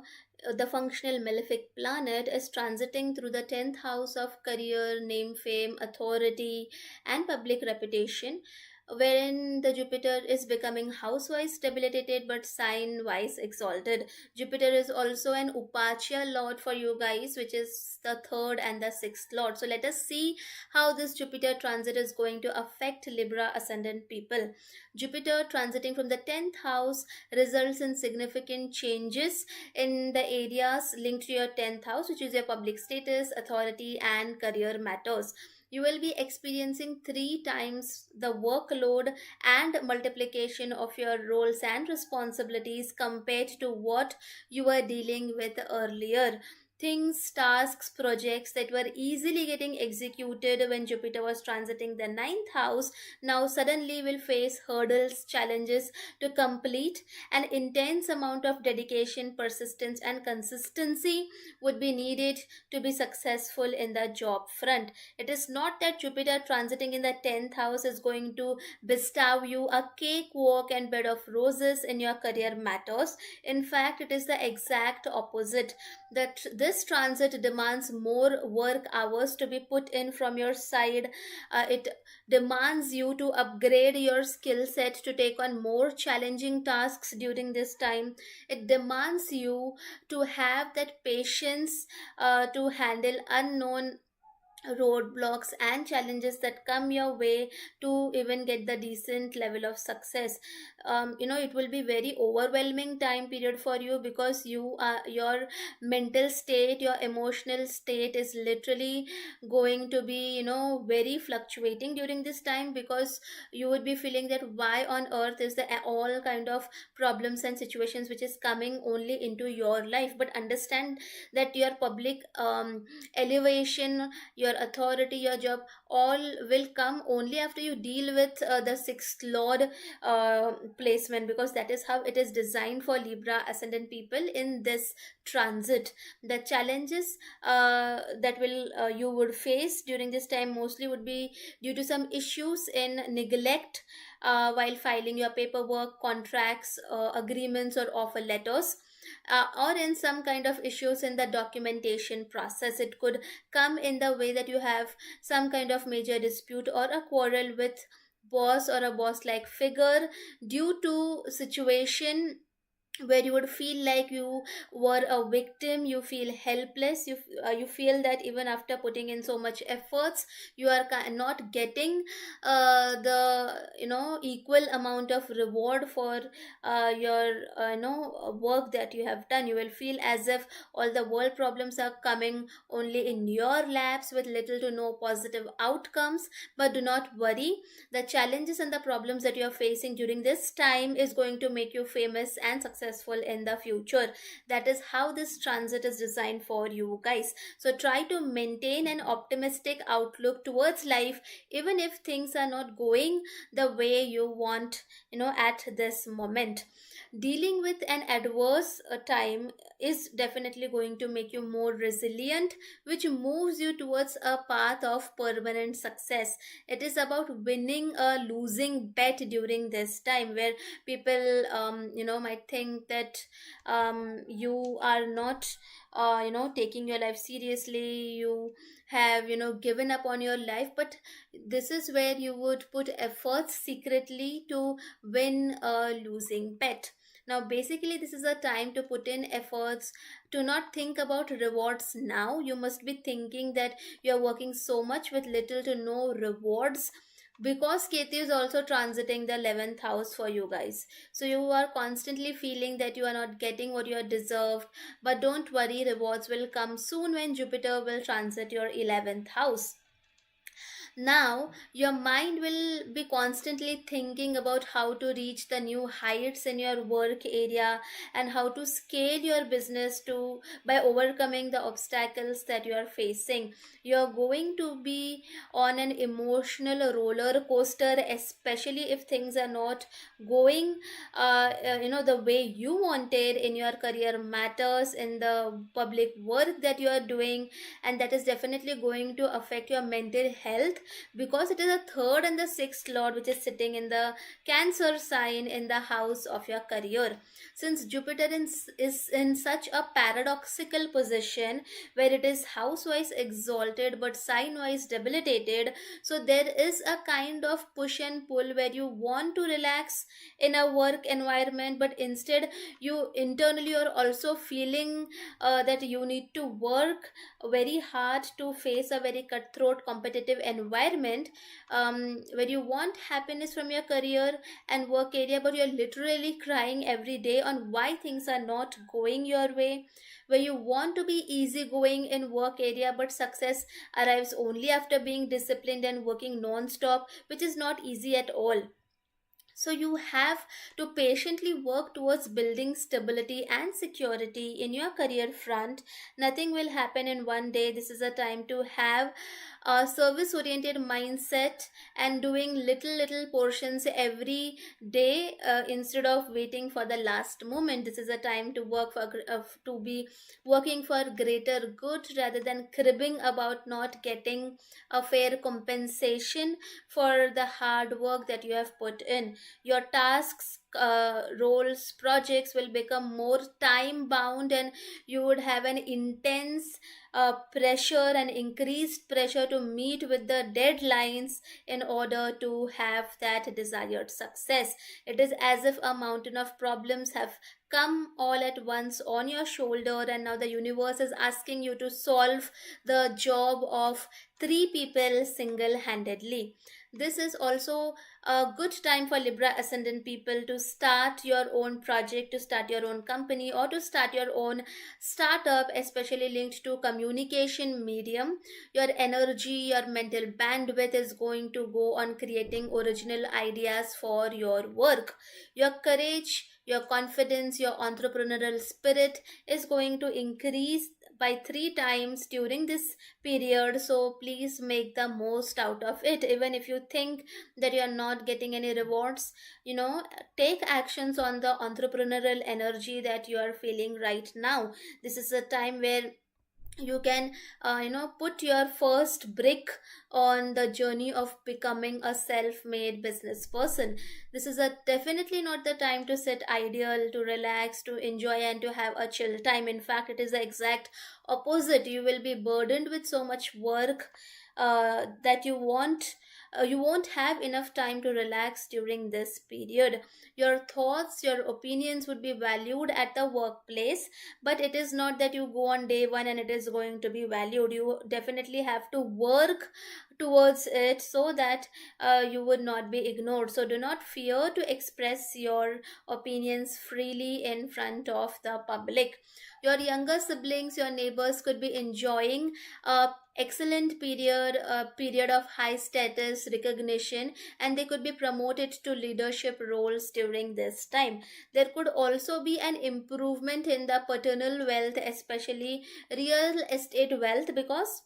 the functional malefic planet, is transiting through the 10th house of career, name, fame, authority, and public reputation, wherein the Jupiter is becoming house-wise debilitated but sign-wise exalted. Jupiter is also an Upachya lord for you guys, which is the third and the sixth lord. So let us see how this Jupiter transit is going to affect Libra ascendant people. Jupiter transiting from the 10th house results in significant changes in the areas linked to your 10th house, which is your public status, authority, and career matters. You will be experiencing three times the workload and multiplication of your roles and responsibilities compared to what you were dealing with earlier. Things, tasks, projects that were easily getting executed when Jupiter was transiting the ninth house now suddenly will face hurdles, challenges to complete. An intense amount of dedication, persistence, and consistency would be needed to be successful in the job front. It is not that Jupiter transiting in the 10th house is going to bestow you a cakewalk and bed of roses in your career matters. In fact, it is the exact opposite. That this transit demands more work hours to be put in from your side. It demands you to upgrade your skill set to take on more challenging tasks during this time. It demands you to have that patience to handle unknown roadblocks and challenges that come your way to even get the decent level of success. It will be very overwhelming time period for you, because your mental state, your emotional state is literally going to be, very fluctuating during this time, because you would be feeling that why on earth is the all kind of problems and situations which is coming only into your life. But understand that your public elevation, your authority, your job, all will come only after you deal with the sixth lord placement, because that is how it is designed for Libra ascendant people in this transit. The challenges that will you would face during this time mostly would be due to some issues in neglect while filing your paperwork, contracts, agreements, or offer letters, or in some kind of issues in the documentation process. It could come in the way that you have some kind of major dispute or a quarrel with boss or a boss like figure, due to situation where you would feel like you were a victim. You feel helpless. You feel that even after putting in so much efforts, you are not getting the equal amount of reward for your work that you have done. You will feel as if all the world problems are coming only in your laps with little to no positive outcomes. But do not worry, the challenges and the problems that you are facing during this time is going to make you famous and successful in the future. That is how this transit is designed for you guys. So try to maintain an optimistic outlook towards life, even if things are not going the way you want, at this moment. Dealing with an adverse time is definitely going to make you more resilient, which moves you towards a path of permanent success. It is about winning a losing bet during this time, where people might think that you are not taking your life seriously. You have given up on your life. But this is where you would put efforts secretly to win a losing bet. Now basically, this is a time to put in efforts, to not think about rewards now. You must be thinking that you're working so much with little to no rewards, because Ketu is also transiting the 11th house for you guys. So you are constantly feeling that you are not getting what you are deserved. But don't worry, rewards will come soon when Jupiter will transit your 11th house. Now, your mind will be constantly thinking about how to reach the new heights in your work area, and how to scale your business to by overcoming the obstacles that you are facing. You're going to be on an emotional roller coaster, especially if things are not going the way you wanted in your career matters, in the public work that you are doing. And that is definitely going to affect your mental health, because it is the third and the sixth lord which is sitting in the Cancer sign in the house of your career. Since Jupiter is in such a paradoxical position, where it is house wise exalted but sign wise debilitated, so there is a kind of push and pull, where you want to relax in a work environment, but instead you internally are also feeling that you need to work very hard to face a very cutthroat competitive environment, where you want happiness from your career and work area, but you're literally crying every day on why things are not going your way. Where you want to be easygoing in work area, but success arrives only after being disciplined and working non-stop, which is not easy at all. So you have to patiently work towards building stability and security in your career front. Nothing will happen in one day. This is a time to have a service oriented mindset, and doing little portions every day, instead of waiting for the last moment. This is a time to to be working for greater good, rather than cribbing about not getting a fair compensation for the hard work that you have put in. Your tasks roles, projects will become more time bound, and you would have an intense pressure and increased pressure to meet with the deadlines in order to have that desired success. It is as if a mountain of problems have come all at once on your shoulder, and now the universe is asking you to solve the job of three people single handedly. This is also a good time for Libra ascendant people to start your own project, to start your own company, or to start your own startup, especially linked to communication medium. Your energy, your mental bandwidth is going to go on creating original ideas for your work. Your courage, your confidence, your entrepreneurial spirit is going to increase by three times during this period. So please make the most out of it. Even if you think that you are not getting any rewards, take actions on the entrepreneurial energy that you are feeling right now. This is a time where you can put your first brick on the journey of becoming a self-made business person. This is a definitely not the time to sit ideal, to relax, to enjoy, and to have a chill time. In fact, it is the exact opposite. You will be burdened with so much work that you won't have enough time to relax during this period. Your thoughts, your opinions would be valued at the workplace, but it is not that you go on day one and it is going to be valued. You definitely have to work towards it so that you would not be ignored. So do not fear to express your opinions freely in front of the public. Your younger siblings, your neighbors could be enjoying a excellent period, a period of high status recognition, and they could be promoted to leadership roles during this time. There could also be an improvement in the paternal wealth, especially real estate wealth, because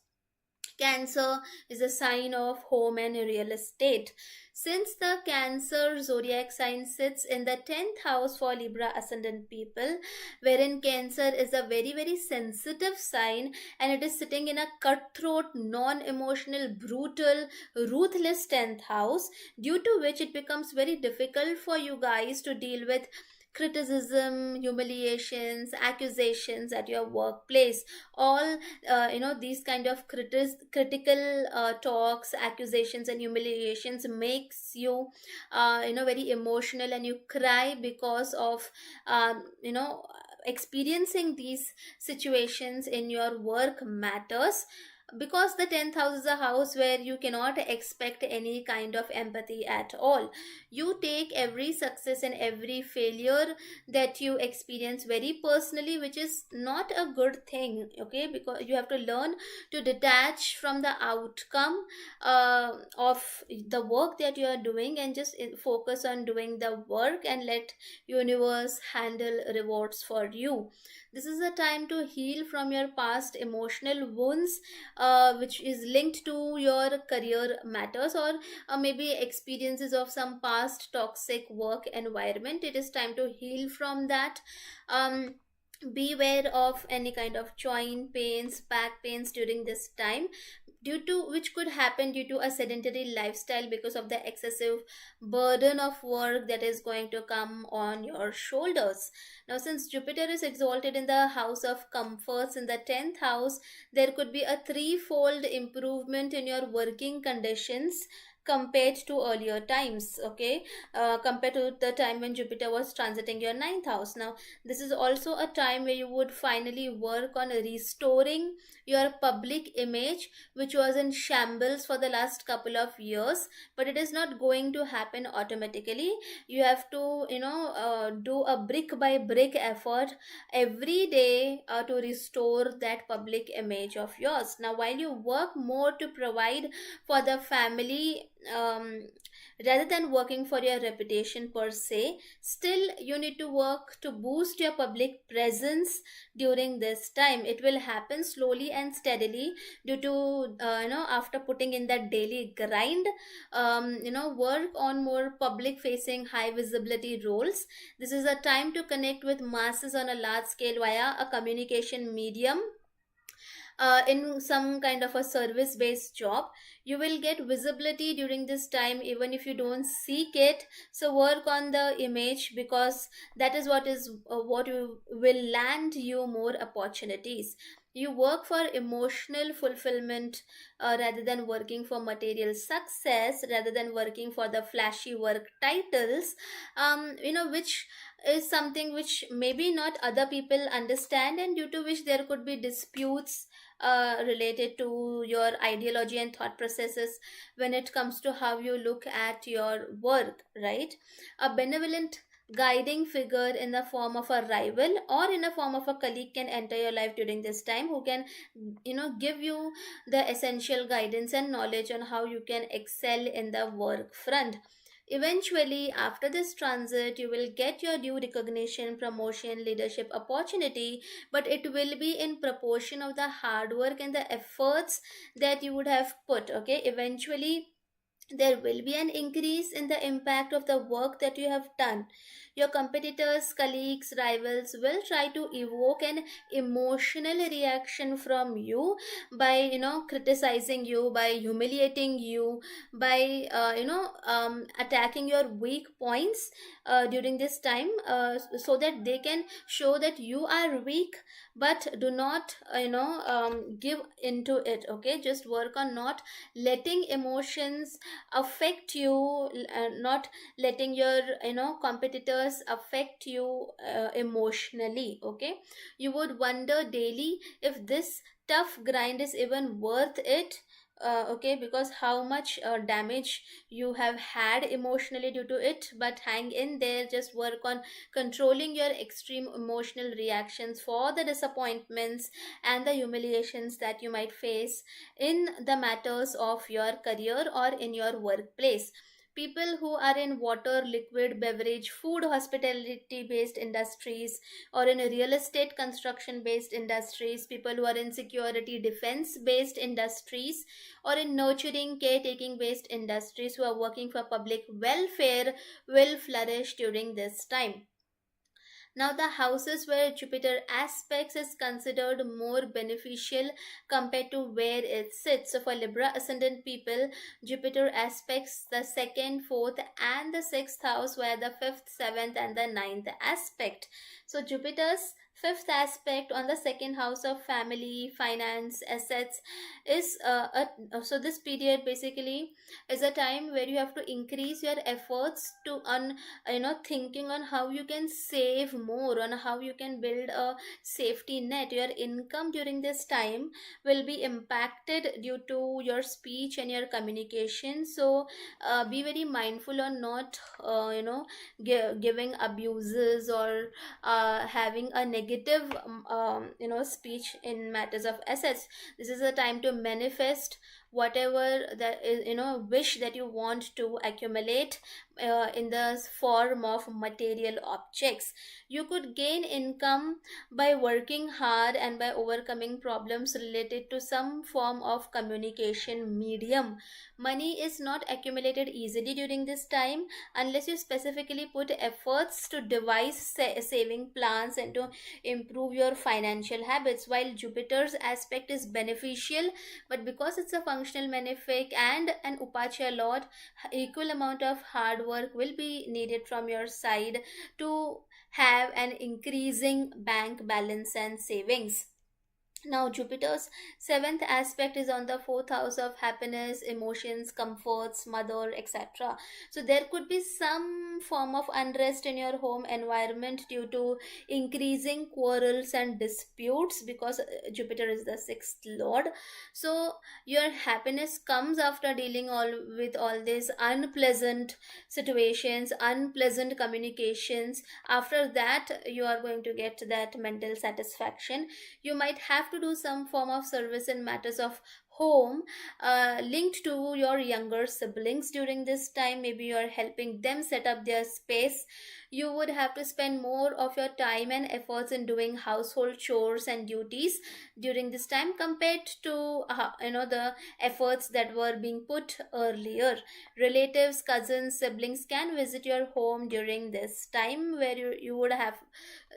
Cancer is a sign of home and real estate. Since the Cancer zodiac sign sits in the 10th house for Libra ascendant people, wherein Cancer is a very, very sensitive sign, and it is sitting in a cutthroat, non emotional, brutal, ruthless 10th house, due to which it becomes very difficult for you guys to deal with criticism, humiliations, accusations at your workplace. All these kind of critical talks, accusations, and humiliations makes you very emotional, and you cry because of experiencing these situations in your work matters, because the 10th house is a house where you cannot expect any kind of empathy at all. You take every success and every failure that you experience very personally, which is not a good thing, okay? Because you have to learn to detach from the outcome of the work that you are doing, and just focus on doing the work and let universe handle rewards for you. This is a time to heal from your past emotional wounds, which is linked to your career matters, or maybe experiences of some past toxic work environment. It is time to heal from that. um, Beware of any kind of joint pains, back pains during this time, due to which could happen due to a sedentary lifestyle, because of the excessive burden of work that is going to come on your shoulders. Now, since Jupiter is exalted in the house of comforts in the 10th house, there could be a threefold improvement in your working conditions compared to earlier times, okay? Compared to the time when Jupiter was transiting your ninth house. Now, this is also a time where you would finally work on restoring your public image, which was in shambles for the last couple of years, but it is not going to happen automatically. You have to do a brick by brick effort every day to restore that public image of yours. Now, while you work more to provide for the family, rather than working for your reputation per se, still you need to work to boost your public presence during this time. It will happen slowly and steadily, due to after putting in that daily grind. Work on more public facing, high visibility roles. This is a time to connect with masses on a large scale via a communication medium. in some kind of a service based job. You will get visibility during this time even if you don't seek it. So work on the image, because that is what will land you more opportunities. You work for emotional fulfillment, rather than working for material success, rather than working for the flashy work titles, which is something which maybe not other people understand, and due to which there could be disputes related to your ideology and thought processes when it comes to how you look at your work, right? A benevolent guiding figure in the form of a rival or in a form of a colleague can enter your life during this time, who can give you the essential guidance and knowledge on how you can excel in the work front. Eventually, after this transit, you will get your due recognition, promotion, leadership opportunity, but it will be in proportion of the hard work and the efforts that you would have put. Okay, eventually there will be an increase in the impact of the work that you have done. Your competitors, colleagues, rivals will try to evoke an emotional reaction from you by criticizing you, by humiliating you, by attacking your weak points during this time, so that they can show that you are weak. But do not give into it. Okay, just work on not letting emotions affect you, not letting your competitors affect you emotionally. Okay, you would wonder daily if this tough grind is even worth it. Okay, because how much damage you have had emotionally due to it. But hang in there, just work on controlling your extreme emotional reactions for the disappointments and the humiliations that you might face in the matters of your career or in your workplace. People who are in water, liquid, beverage, food, hospitality based industries, or in real estate, construction based industries, people who are in security, defense based industries, or in nurturing, caretaking based industries who are working for public welfare will flourish during this time. Now, the houses where Jupiter aspects is considered more beneficial compared to where it sits. So, for Libra ascendant people, Jupiter aspects the second, fourth, and the sixth house, where the fifth, seventh, and the ninth aspect. So, Jupiter's fifth aspect on the second house of family, finance, assets is so this period basically is a time where you have to increase your efforts to on thinking on how you can save more, on how you can build a safety net. Your income during this time will be impacted due to your speech and your communication. So be very mindful on not giving abuses or having a negative speech in matters of assets. This is a time to manifest whatever that is, wish that you want to accumulate in the form of material objects. You could gain income by working hard and by overcoming problems related to some form of communication medium. Money is not accumulated easily during this time unless you specifically put efforts to devise saving plans and to improve your financial habits. While Jupiter's aspect is beneficial, but because it's a functional malefic and an Upacha lord, equal amount of hard work will be needed from your side to have an increasing bank balance and savings. Now, Jupiter's seventh aspect is on the fourth house of happiness, emotions, comforts, mother, etc. So, there could be some form of unrest in your home environment due to increasing quarrels and disputes, because Jupiter is the sixth lord. So, your happiness comes after dealing with all these unpleasant situations, unpleasant communications. After that, you are going to get that mental satisfaction. You might have to do some form of service in matters of home linked to your younger siblings during this time. Maybe you are helping them set up their space. You would have to spend more of your time and efforts in doing household chores and duties during this time compared to the efforts that were being put earlier. Relatives, cousins, siblings can visit your home during this time, where you would have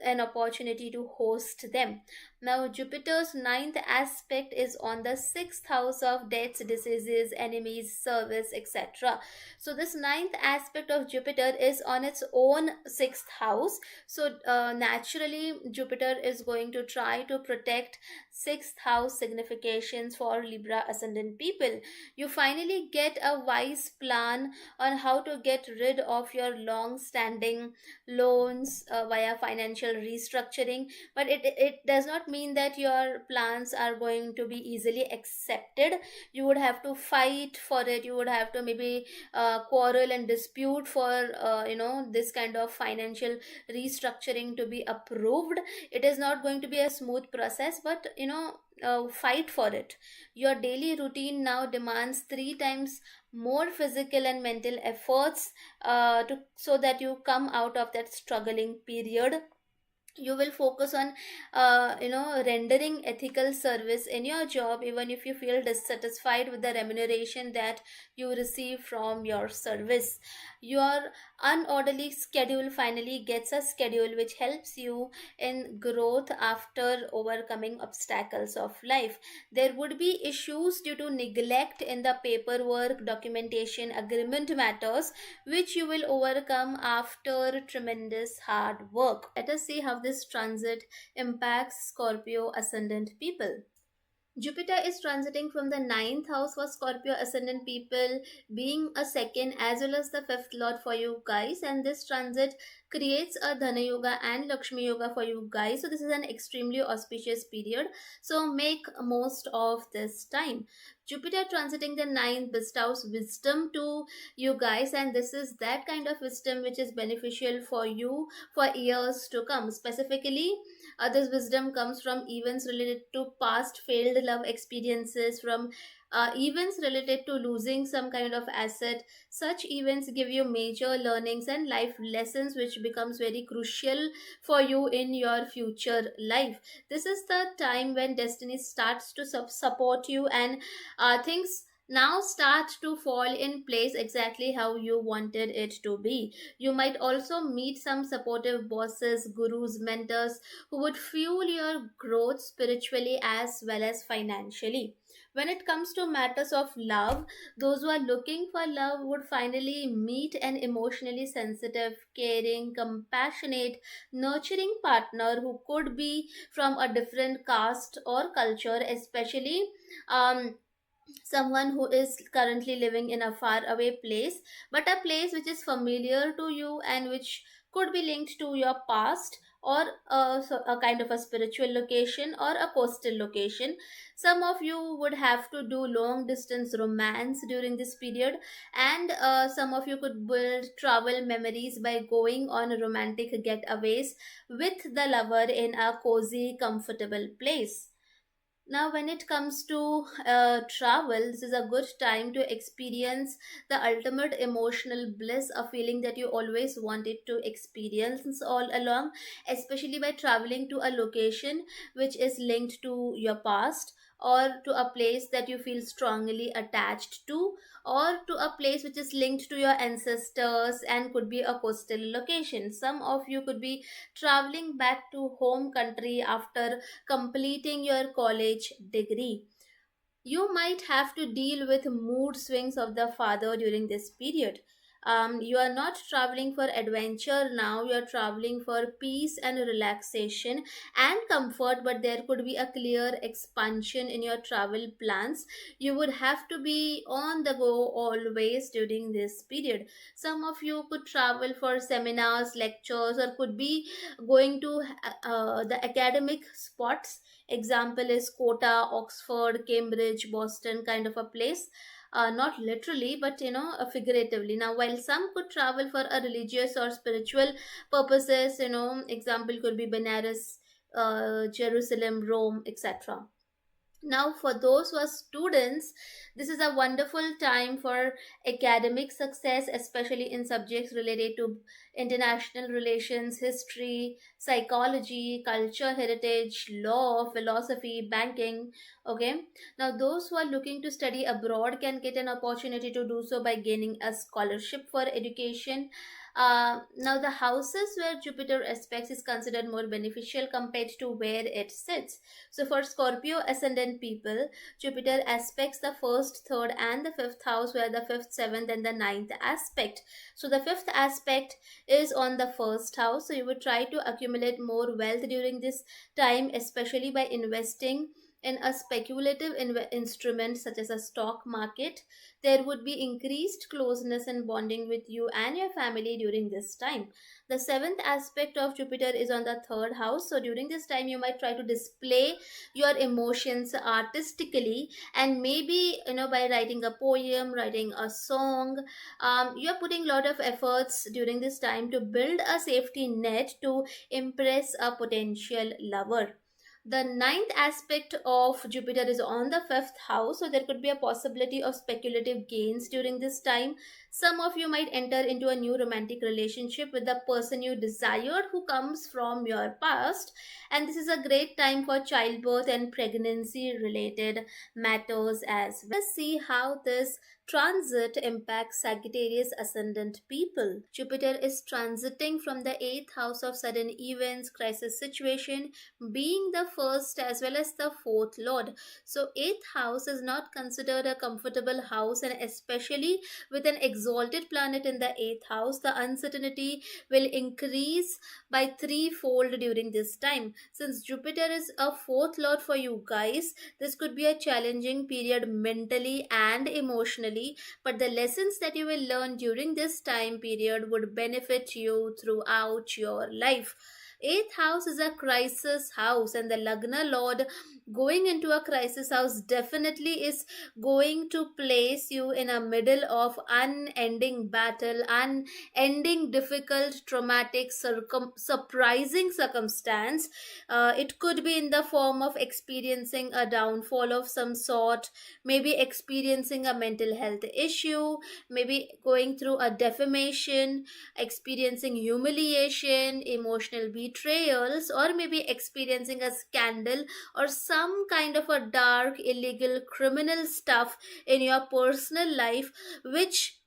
an opportunity to host them. Now, Jupiter's ninth aspect is on the sixth house of deaths, diseases, enemies, service, etc. So, this ninth aspect of Jupiter is on its own sixth house. So, naturally, Jupiter is going to try to protect sixth house significations for Libra ascendant people. You finally get a wise plan on how to get rid of your long standing loans via financial restructuring, but it does not mean that your plans are going to be easily accepted. You would have to fight for it. You would have to maybe quarrel and dispute for this kind of financial restructuring to be approved. It is not going to be a smooth process, but fight for it. Your daily routine now demands three times more physical and mental efforts so that you come out of that struggling period. You will focus on rendering ethical service in your job, even if you feel dissatisfied with the remuneration that you receive from your service. Your unorderly schedule finally gets a schedule which helps you in growth after overcoming obstacles of life. There would be issues due to neglect in the paperwork, documentation, agreement matters, which you will overcome after tremendous hard work. Let us see how this transit impacts Scorpio ascendant people. Jupiter is transiting from the ninth house for Scorpio ascendant people, being a second as well as the fifth lord for you guys. And this transit creates a Dhana Yoga and Lakshmi Yoga for you guys. So, this is an extremely auspicious period. So, make most of this time. Jupiter transiting the ninth bestows wisdom to you guys, and this is that kind of wisdom which is beneficial for you for years to come. Specifically, this wisdom comes from events related to past failed love experiences, from events related to losing some kind of asset. Such events give you major learnings and life lessons, which becomes very crucial for you in your future life. This is the time when destiny starts to support you, and things now start to fall in place exactly how you wanted it to be. You might also meet some supportive bosses, gurus, mentors who would fuel your growth spiritually as well as financially. When it comes to matters of love, those who are looking for love would finally meet an emotionally sensitive, caring, compassionate, nurturing partner who could be from a different caste or culture, especially um, someone who is currently living in a far away place, but a place which is familiar to you and which could be linked to your past, or a kind of a spiritual location or a coastal location. Some of you would have to do long distance romance during this period, and some of you could build travel memories by going on romantic getaways with the lover in a cozy, comfortable place. Now, when it comes to travel, this is a good time to experience the ultimate emotional bliss, a feeling that you always wanted to experience all along, especially by traveling to a location which is linked to your past, or to a place that you feel strongly attached to, or to a place which is linked to your ancestors and could be a coastal location. Some of you could be traveling back to home country after completing your college degree. You might have to deal with mood swings of the father during this period. You are not traveling for adventure now, you are traveling for peace and relaxation and comfort, but there could be a clear expansion in your travel plans. You would have to be on the go always during this period. Some of you could travel for seminars, lectures, or could be going to the academic spots. Example is Kota, Oxford, Cambridge, Boston, kind of a place. Not literally, but figuratively. Now, while some could travel for a religious or spiritual purposes, example could be Benares, Jerusalem, Rome, etc. Now, for those who are students, this is a wonderful time for academic success, especially in subjects related to international relations, history, psychology, culture, heritage, law, philosophy, banking. Okay. Now, those who are looking to study abroad can get an opportunity to do so by gaining a scholarship for education. Now, the houses where Jupiter aspects is considered more beneficial compared to where it sits. So for Scorpio ascendant people, Jupiter aspects the first, third, and the fifth house, where the fifth, seventh, and the ninth aspect. So the fifth aspect is on the first house. So you would try to accumulate more wealth during this time, especially by investing in a speculative instrument such as a stock market. There would be increased closeness and bonding with you and your family during this time. The seventh aspect of Jupiter is on the third house. So during this time, you might try to display your emotions artistically, and maybe by writing a poem, writing a song. You're putting a lot of efforts during this time to build a safety net to impress a potential lover. The ninth aspect of Jupiter is on the fifth house, so there could be a possibility of speculative gains during this time. Some of you might enter into a new romantic relationship with the person you desired who comes from your past, and this is a great time for childbirth and pregnancy related matters as well. Let's see how this transit impacts Sagittarius ascendant people. Jupiter is transiting from the eighth house of sudden events, crisis situation, being the first as well as the fourth lord. So eighth house is not considered a comfortable house, and especially with an exalted planet in the eighth house, the uncertainty will increase by threefold during this time. Since Jupiter is a fourth lord for you guys, this could be a challenging period mentally and emotionally, but the lessons that you will learn during this time period would benefit you throughout your life. Eighth house is a crisis house, and the Lagna Lord going into a crisis house definitely is going to place you in a middle of unending battle, unending difficult, traumatic, surprising circumstance. It could be in the form of experiencing a downfall of some sort, maybe experiencing a mental health issue, maybe going through a defamation, experiencing humiliation, emotional betrayals, or maybe experiencing a scandal or some kind of a dark, illegal, criminal stuff in your personal life, which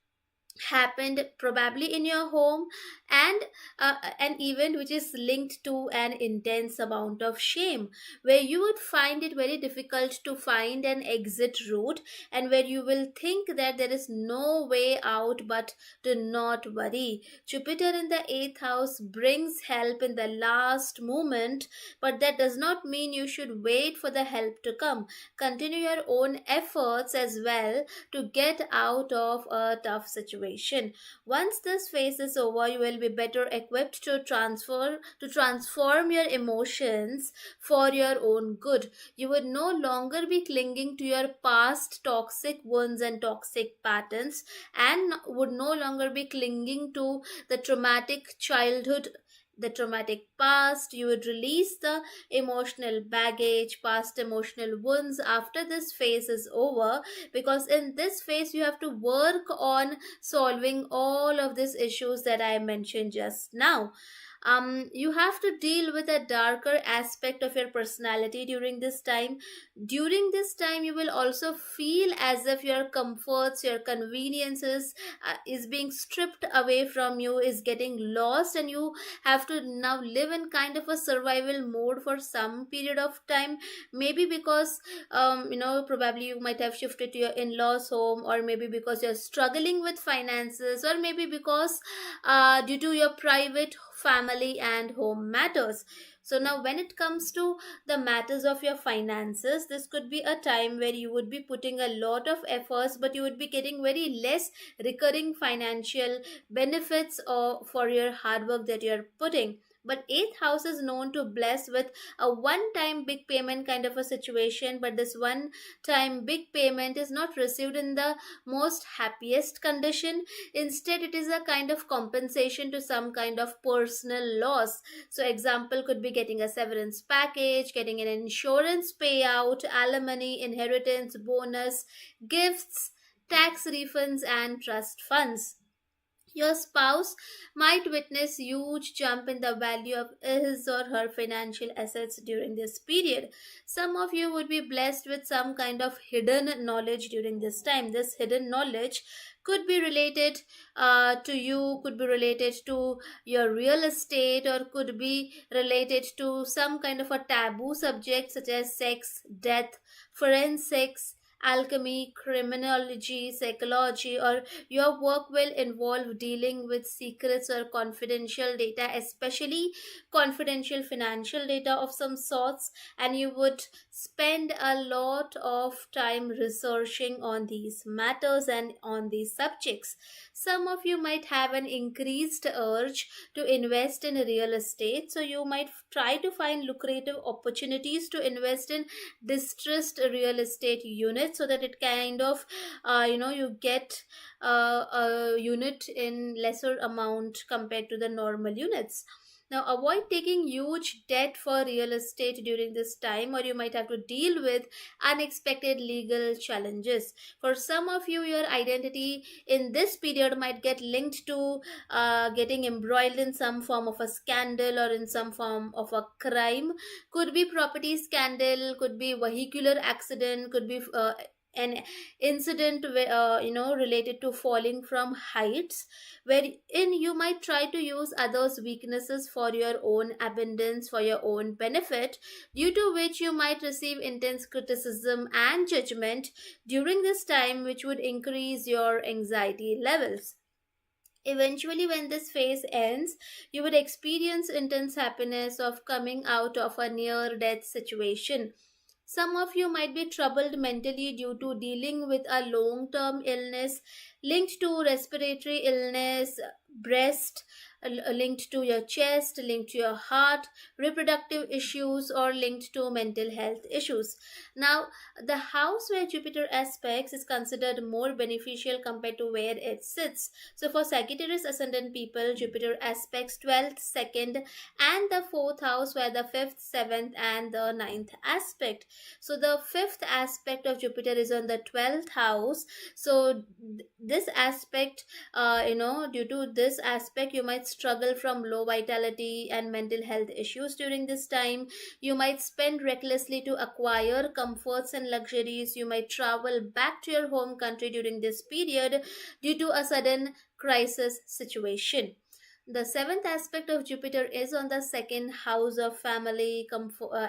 happened probably in your home, and an event which is linked to an intense amount of shame, where you would find it very difficult to find an exit route, and where you will think that there is no way out. But do not worry, Jupiter in the eighth house brings help in the last moment, but that does not mean you should wait for the help to come. Continue your own efforts as well to get out of a tough situation. Once this phase is over, you will be better equipped to transform your emotions for your own good. You would no longer be clinging to your past toxic wounds and toxic patterns, and would no longer be clinging to the traumatic childhood, the traumatic past. You would release the emotional baggage, past emotional wounds after this phase is over, because in this phase you have to work on solving all of these issues that I mentioned just now. You have to deal with a darker aspect of your personality during this time. During this time, you will also feel as if your comforts, your conveniences is being stripped away from you, is getting lost, and you have to now live in kind of a survival mode for some period of time. Maybe because probably you might have shifted to your in-laws home, or maybe because you're struggling with finances, or maybe because due to your private family and home matters. So now when it comes to the matters of your finances, this could be a time where you would be putting a lot of efforts, but you would be getting very less recurring financial benefits for your hard work that you're putting. But eighth house is known to bless with a one time big payment kind of a situation, but this one time big payment is not received in the most happiest condition. Instead, it is a kind of compensation to some kind of personal loss. So example could be getting a severance package, getting an insurance payout, alimony, inheritance, bonus, gifts, tax refunds, and trust funds. Your spouse might witness huge jump in the value of his or her financial assets during this period. Some of you would be blessed with some kind of hidden knowledge during this time. This hidden knowledge could be related to you, could be related to your real estate, or could be related to some kind of a taboo subject such as sex, death, forensics, alchemy, criminology, psychology, or your work will involve dealing with secrets or confidential data, especially confidential financial data of some sorts, and you would spend a lot of time researching on these matters and on these subjects. Some of you might have an increased urge to invest in real estate, so you might try to find lucrative opportunities to invest in distressed real estate units, so that it kind of you get a unit in lesser amount compared to the normal units. Now avoid taking huge debt for real estate during this time, or you might have to deal with unexpected legal challenges. For some of you, your identity in this period might get linked to getting embroiled in some form of a scandal or in some form of a crime. Could be property scandal, could be vehicular accident, could be an incident related to falling from heights, wherein you might try to use others weaknesses for your own abundance, for your own benefit, due to which you might receive intense criticism and judgment during this time, which would increase your anxiety levels. Eventually, when this phase ends, you would experience intense happiness of coming out of a near death situation. Some of you might be troubled mentally due to dealing with a long term illness linked to respiratory illness, breast, linked to your chest, linked to your heart, reproductive issues, or linked to mental health issues. Now, the house where Jupiter aspects is considered more beneficial compared to where it sits. So, for Sagittarius ascendant people, Jupiter aspects 12th, 2nd, and the 4th house, where the 5th, 7th, and the ninth aspect. So the fifth aspect of Jupiter is on the 12th house. So this aspect, due to this aspect, you might struggle from low vitality and mental health issues during this time. You might spend recklessly to acquire comforts and luxuries. You might travel back to your home country during this period due to a sudden crisis situation. The seventh aspect of Jupiter is on the second house of family,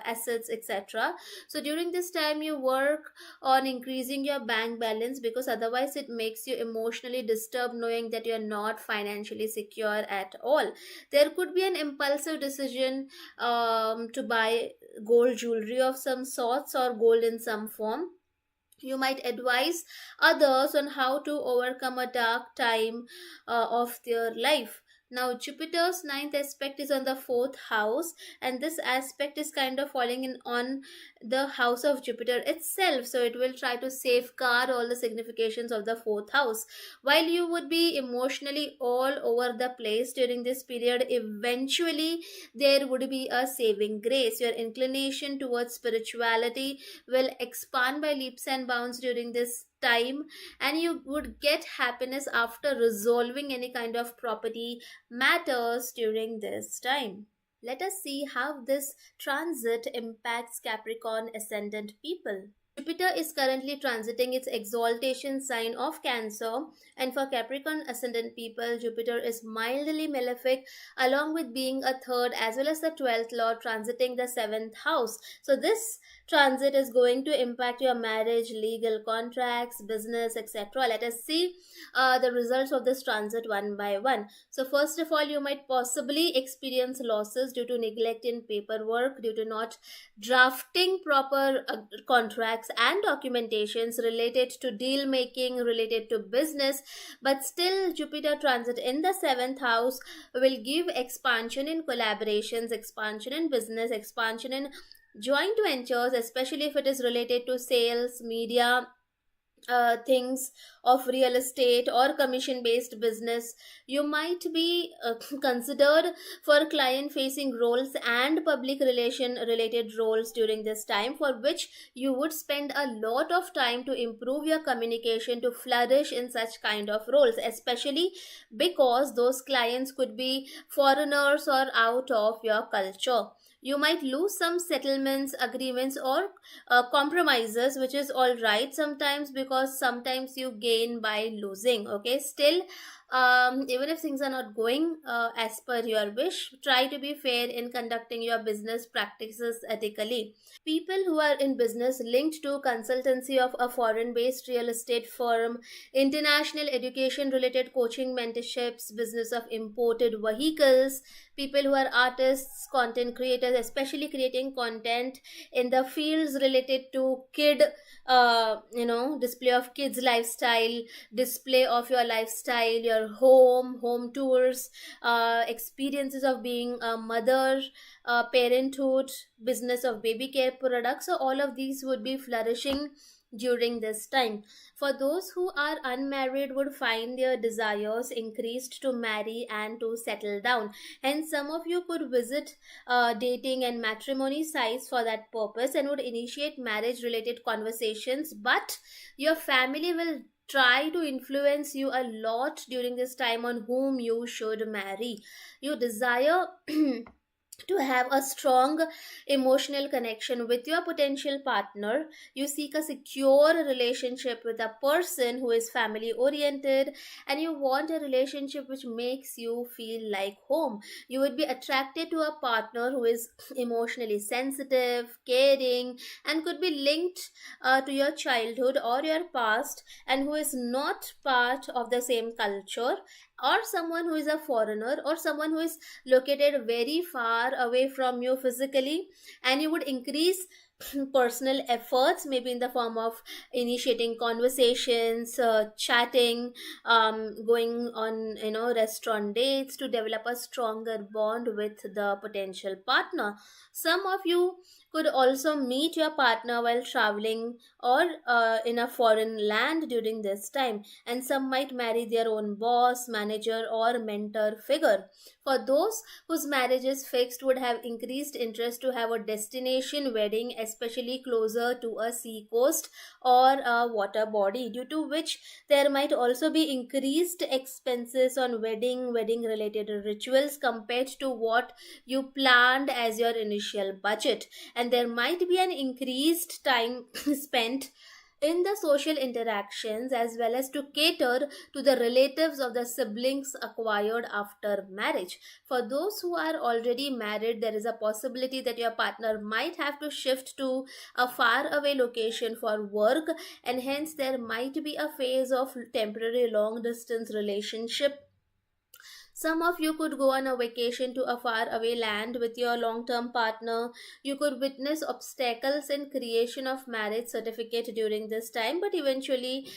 assets, etc. So during this time, you work on increasing your bank balance, because otherwise it makes you emotionally disturbed knowing that you're not financially secure at all. There could be an impulsive decision to buy gold jewelry of some sorts or gold in some form. You might advise others on how to overcome a dark time of their life. Now, Jupiter's ninth aspect is on the fourth house, and this aspect is kind of falling in on the house of Jupiter itself. So, it will try to safeguard all the significations of the fourth house. While you would be emotionally all over the place during this period, eventually there would be a saving grace. Your inclination towards spirituality will expand by leaps and bounds during this time, and you would get happiness after resolving any kind of property matters during this time. Let us see how this transit impacts Capricorn ascendant people. Jupiter is currently transiting its exaltation sign of Cancer, and for Capricorn ascendant people, Jupiter is mildly malefic, along with being a third as well as the 12th lord transiting the 7th house. So, this transit is going to impact your marriage, legal contracts, business, etc. Let us see the results of this transit one by one. So, first of all, you might possibly experience losses due to neglect in paperwork, due to not drafting proper contracts and documentations related to deal making, related to business. But still, Jupiter transit in the seventh house will give expansion in collaborations, expansion in business, expansion in joint ventures, especially if it is related to sales, media, things of real estate or commission based business. You might be considered for client facing roles and public relation related roles during this time, for which you would spend a lot of time to improve your communication to flourish in such kind of roles, especially because those clients could be foreigners or out of your culture. You might lose some settlements, agreements, or compromises, which is all right sometimes, because sometimes you gain by losing. Okay, still, even if things are not going as per your wish, try to be fair in conducting your business practices ethically. People who are in business linked to consultancy of a foreign based real estate firm, international education related coaching mentorships, business of imported vehicles, people who are artists, content creators, especially creating content in the fields related to kid, display of kids lifestyle, display of your lifestyle, your home tours, experiences of being a mother, parenthood, business of baby care products. So all of these would be flourishing during this time. For those who are unmarried, would find their desires increased to marry and to settle down. Hence, some of you could visit dating and matrimony sites for that purpose and would initiate marriage related conversations, but your family will try to influence you a lot during this time on whom you should marry. You desire to have a strong emotional connection with your potential partner. You seek a secure relationship with a person who is family oriented, and you want a relationship which makes you feel like home. You would be attracted to a partner who is emotionally sensitive, caring, and could be linked to your childhood or your past, and who is not part of the same culture, or someone who is a foreigner, or someone who is located very far away from you physically. And you would increase personal efforts, maybe in the form of initiating conversations, chatting, going on restaurant dates to develop a stronger bond with the potential partner. Some of you could also meet your partner while traveling or in a foreign land during this time, and some might marry their own boss, manager, or mentor figure. For those whose marriage is fixed, would have increased interest to have a destination wedding, especially closer to a sea coast or a water body, due to which there might also be increased expenses on wedding related rituals compared to what you planned as your initial budget. And there might be an increased time spent in the social interactions, as well as to cater to the relatives of the siblings acquired after marriage. For those who are already married, there is a possibility that your partner might have to shift to a far away location for work, and hence there might be a phase of temporary long distance relationship. Some of you could go on a vacation to a far away land with your long term partner. You could witness obstacles in creation of marriage certificate during this time, but eventually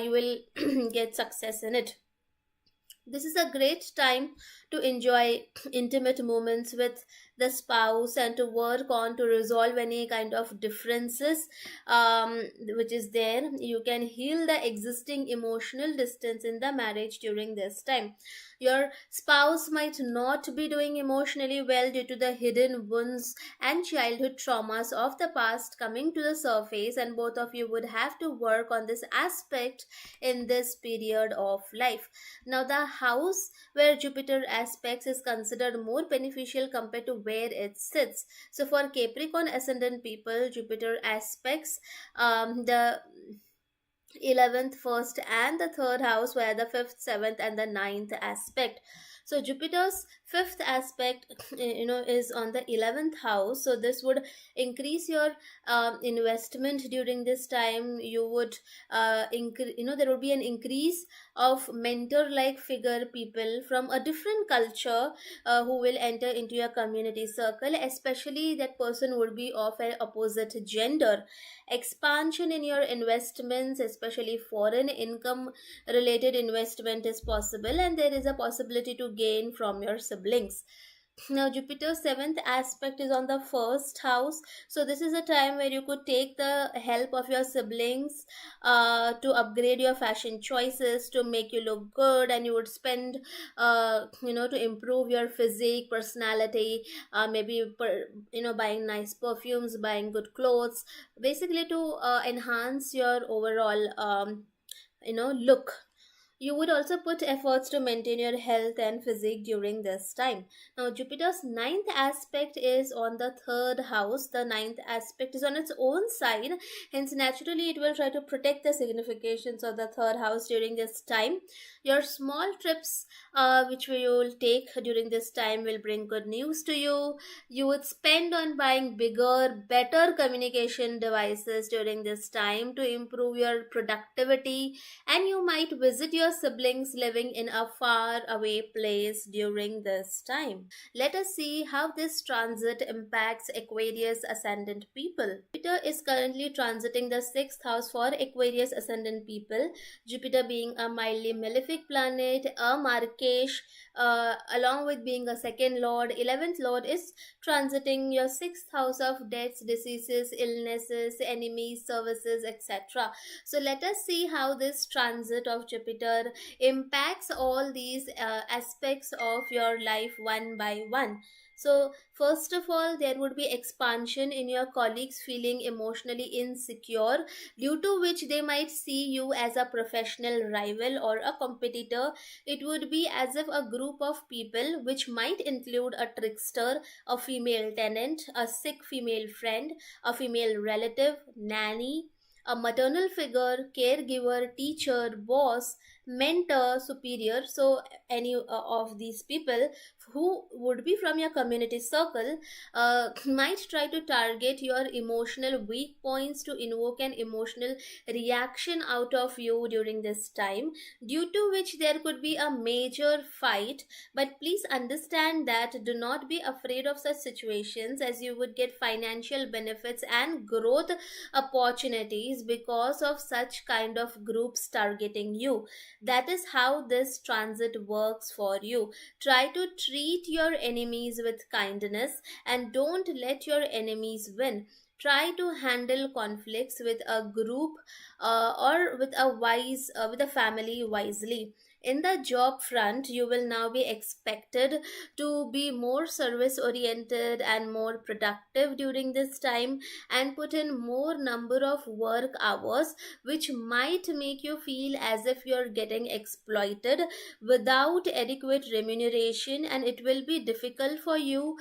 you will get success in it. This is a great time to enjoy intimate moments with the spouse and to work on to resolve any kind of differences which is there. You can heal the existing emotional distance in the marriage during this time. Your spouse might not be doing emotionally well due to the hidden wounds and childhood traumas of the past coming to the surface, and both of you would have to work on this aspect in this period of life. Now, the house where Jupiter aspects is considered more beneficial compared to where it sits. So, for Capricorn ascendant people, Jupiter aspects the 11th, 1st, and the 3rd house, where the 5th, 7th, and the ninth aspect. So Jupiter's fifth aspect is on the 11th house. So this would increase your investment during this time. You would there would be an increase of mentor like figure people from a different culture who will enter into your community circle, especially that person would be of an opposite gender. Expansion in your investments, especially foreign income related investment, is possible, and there is a possibility to gain from your siblings. Now Jupiter's seventh aspect is on the first house, so this is a time where you could take the help of your siblings to upgrade your fashion choices to make you look good, and you would spend to improve your physique, personality, buying nice perfumes, buying good clothes, basically to enhance your overall look. You would also put efforts to maintain your health and physique during this time. Now, Jupiter's ninth aspect is on the third house. The ninth aspect is on its own side, hence, naturally, it will try to protect the significations of the third house during this time. Your small trips, which you will take during this time, will bring good news to you. You would spend on buying bigger, better communication devices during this time to improve your productivity, and you might visit your siblings living in a far away place during this time. Let us see how this transit impacts Aquarius ascendant people. Jupiter is currently transiting the sixth house for Aquarius ascendant people. Jupiter being a mildly malefic planet, a Marrakesh, along with being a second lord, 11th lord is transiting your sixth house of deaths, diseases, illnesses, enemies, services, etc. So let us see how this transit of Jupiter impacts all these aspects of your life one by one. So, first of all, there would be expansion in your colleagues feeling emotionally insecure, due to which they might see you as a professional rival or a competitor. It would be as if a group of people, which might include a trickster, a female tenant, a sick female friend, a female relative, nanny, a maternal figure, caregiver, teacher, boss, mentor, superior. So, any of these people who would be from your community circle might try to target your emotional weak points to invoke an emotional reaction out of you during this time, due to which there could be a major fight. But please understand that do not be afraid of such situations, as you would get financial benefits and growth opportunities because of such kind of groups targeting you. That is how this transit works for you. Try to treat your enemies with kindness and don't let your enemies win. Try to handle conflicts with a group or with a family wisely. In the job front, you will now be expected to be more service oriented and more productive during this time, and put in more number of work hours, which might make you feel as if you're getting exploited without adequate remuneration, and it will be difficult for you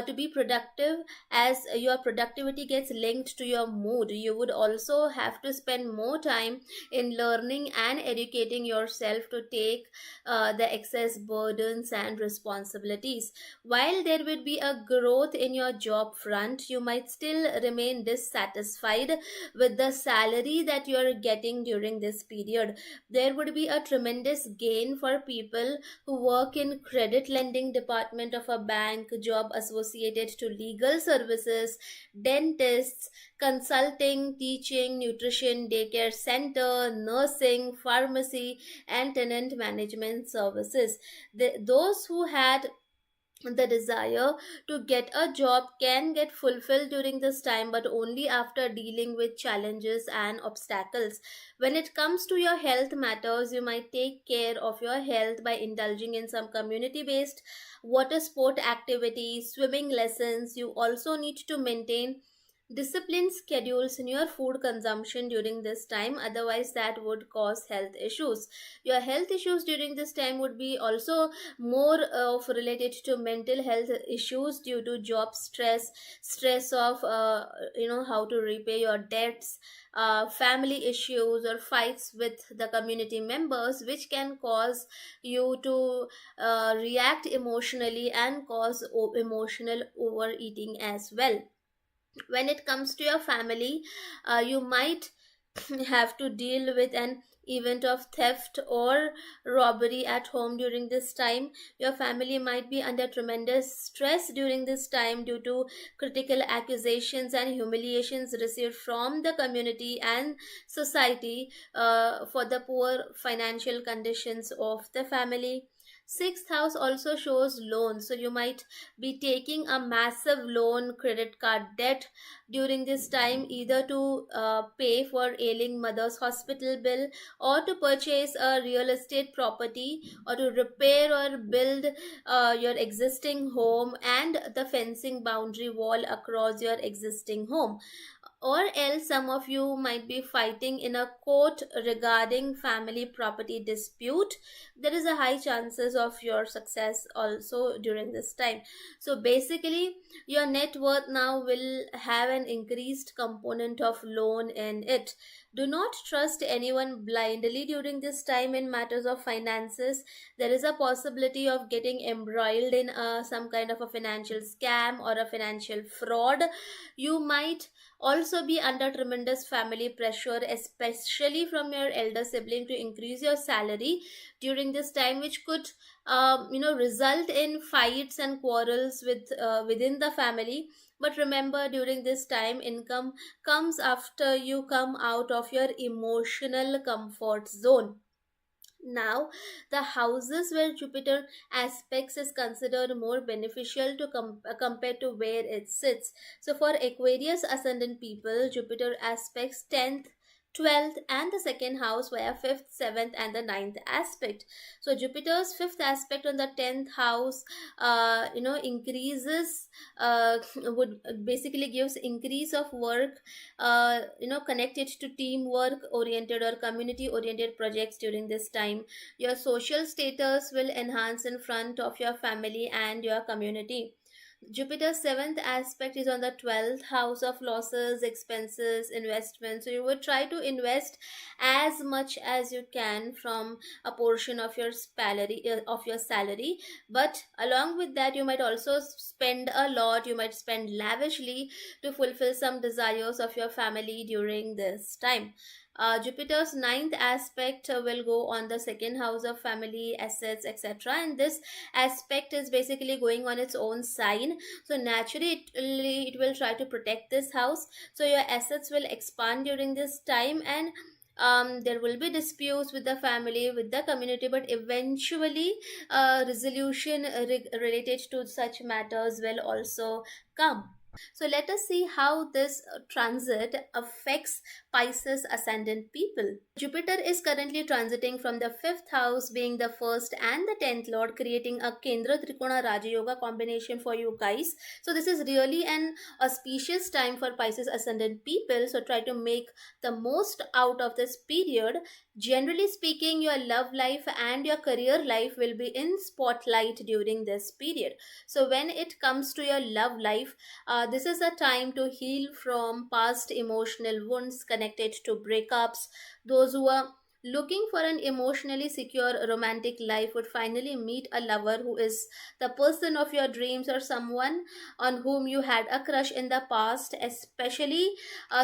to be productive, as your productivity gets linked to your mood. You would also have to spend more time in learning and educating yourself to take the excess burdens and responsibilities. While there will be a growth in your job front, you might still remain dissatisfied with the salary that you are getting during this period. There would be a tremendous gain for people who work in credit lending department of a bank, job associated to legal services, dentists, consulting, teaching, nutrition, daycare center, nursing, pharmacy, and tenant management services. Those who had the desire to get a job can get fulfilled during this time, but only after dealing with challenges and obstacles. When it comes to your health matters, you might take care of your health by indulging in some community based water sport activities, swimming lessons. You also need to maintain Discipline schedules in your food consumption during this time, otherwise that would cause health issues. Your health issues during this time would be also more of related to mental health issues due to job stress, stress of how to repay your debts, family issues or fights with the community members, which can cause you to react emotionally and cause emotional overeating as well. When it comes to your family, you might have to deal with an event of theft or robbery at home during this time. Your family might be under tremendous stress during this time due to critical accusations and humiliations received from the community and society for the poor financial conditions of the family. Sixth house also shows loans, so you might be taking a massive loan, credit card debt during this time, either to pay for ailing mother's hospital bill, or to purchase a real estate property, or to repair or build your existing home and the fencing boundary wall across your existing home. Or else some of you might be fighting in a court regarding family property dispute. There is a high chances of your success also during this time. So basically, your net worth now will have an increased component of loan in it. Do not trust anyone blindly during this time in matters of finances. There is a possibility of getting embroiled in some kind of a financial scam or a financial fraud. You might also be under tremendous family pressure, especially from your elder sibling, to increase your salary during this time, which could result in fights and quarrels within the family. But remember, during this time, income comes after you come out of your emotional comfort zone. Now, the houses where Jupiter aspects is considered more beneficial to compared to where it sits. So, for Aquarius ascendant people, Jupiter aspects 10th, 12th, and the second house via 5th, 7th, and the ninth aspect. So, Jupiter's fifth aspect on the 10th house, increases, would basically gives increase of work, connected to teamwork oriented or community oriented projects during this time. Your social status will enhance in front of your family and your community. Jupiter's seventh aspect is on the 12th house of losses, expenses, investments. So you would try to invest as much as you can from a portion of your salary. But along with that, you might also spend a lot. You might spend lavishly to fulfill some desires of your family during this time. Jupiter's ninth aspect will go on the second house of family, assets, etc. And this aspect is basically going on its own sign. So naturally, it will try to protect this house. So your assets will expand during this time, and there will be disputes with the family, with the community, but eventually resolution related to such matters will also come. So let us see how this transit affects Pisces ascendant people. Jupiter is currently transiting from the fifth house, being the first and the 10th lord, creating a Kendra Trikona Raja Yoga combination for you guys. So this is really an auspicious time for Pisces ascendant people. So try to make the most out of this period. Generally speaking, your love life and your career life will be in spotlight during this period. So when it comes to your love life, this is a time to heal from past emotional wounds connected to breakups. Those who are looking for an emotionally secure romantic life would finally meet a lover who is the person of your dreams, or someone on whom you had a crush in the past, especially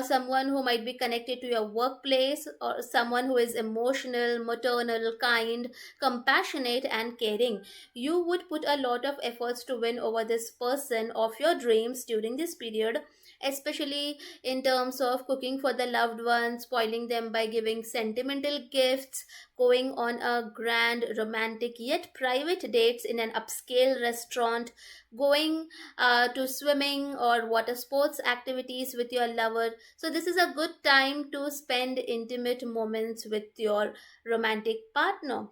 someone who might be connected to your workplace, or someone who is emotional, maternal, kind, compassionate, and caring. You would put a lot of efforts to win over this person of your dreams during this period, especially in terms of cooking for the loved ones, spoiling them by giving sentimental gifts, going on a grand romantic yet private dates in an upscale restaurant, going to swimming or water sports activities with your lover. So this is a good time to spend intimate moments with your romantic partner.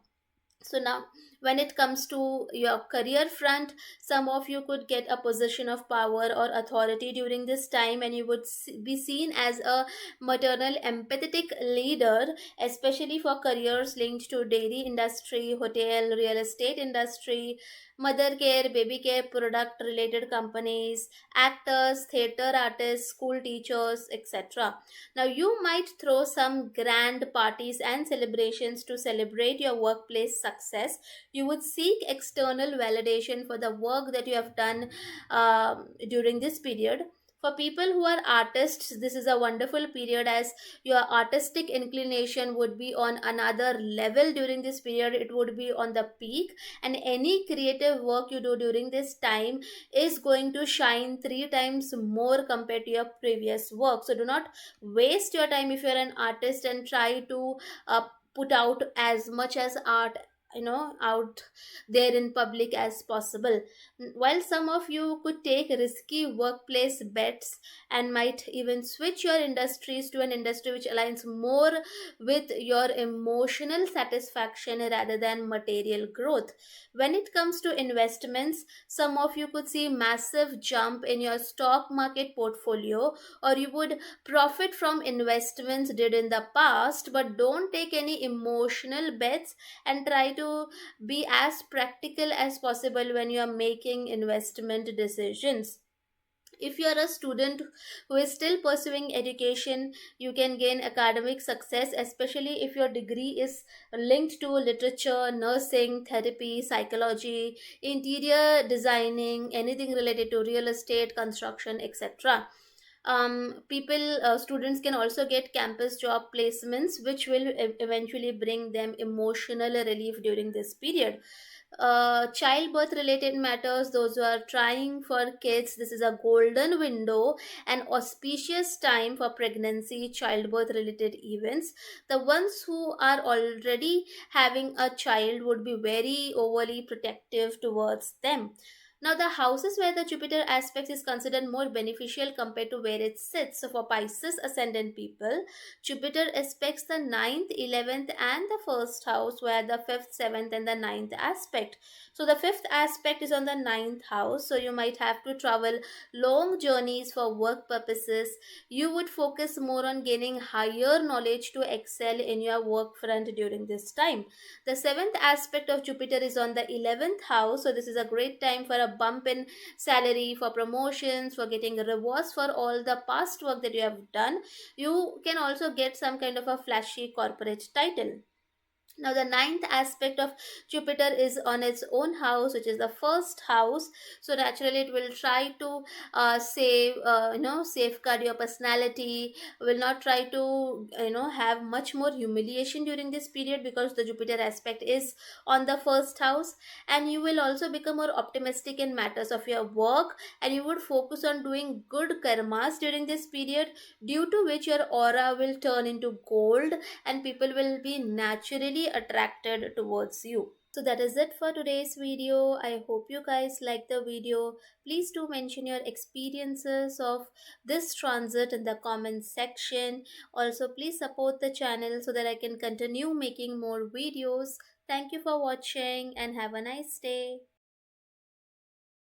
So now, when it comes to your career front, some of you could get a position of power or authority during this time, and you would be seen as a maternal empathetic leader, especially for careers linked to dairy industry, hotel, real estate industry, mother care, baby care, product related companies, actors, theater artists, school teachers, etc. Now, you might throw some grand parties and celebrations to celebrate your workplace success. You would seek external validation for the work that you have done during this period. For people who are artists, this is a wonderful period, as your artistic inclination would be on another level during this period. It would be on the peak, and any creative work you do during this time is going to shine three times more compared to your previous work. So, do not waste your time if you're an artist, and try to put out as much as art, out there in public as possible. While some of you could take risky workplace bets and might even switch your industries to an industry which aligns more with your emotional satisfaction rather than material growth. When it comes to investments, some of you could see massive jump in your stock market portfolio, or you would profit from investments did in the past. But don't take any emotional bets, and try to be as practical as possible when you are making investment decisions. If you are a student who is still pursuing education, you can gain academic success, especially if your degree is linked to literature, nursing, therapy, psychology, interior designing, anything related to real estate, construction, etc. Students can also get campus job placements, which will eventually bring them emotional relief during this period. Childbirth related matters, those who are trying for kids, this is a golden window, an auspicious time for pregnancy, childbirth related events. The ones who are already having a child would be very overly protective towards them. Now, the houses where the Jupiter aspect is considered more beneficial compared to where it sits. So, for Pisces ascendant people, Jupiter aspects the ninth, 11th, and the first house, where the fifth, seventh, and the ninth aspect. So, the fifth aspect is on the ninth house. So, you might have to travel long journeys for work purposes. You would focus more on gaining higher knowledge to excel in your work front during this time. The seventh aspect of Jupiter is on the 11th house, so this is a great time for a bump in salary, for promotions, for getting rewards for all the past work that you have done. You can also get some kind of a flashy corporate title. Now, the ninth aspect of Jupiter is on its own house, which is the first house. So naturally, it will try to safeguard your personality. Will not try to have much more humiliation during this period, because the Jupiter aspect is on the first house. And you will also become more optimistic in matters of your work, and you would focus on doing good karmas during this period, due to which your aura will turn into gold, and people will be naturally attracted towards you. So that is it for today's video. I hope you guys like the video. Please do mention your experiences of this transit in the comments section. Also, please support the channel so that I can continue making more videos. Thank you for watching and have a nice day.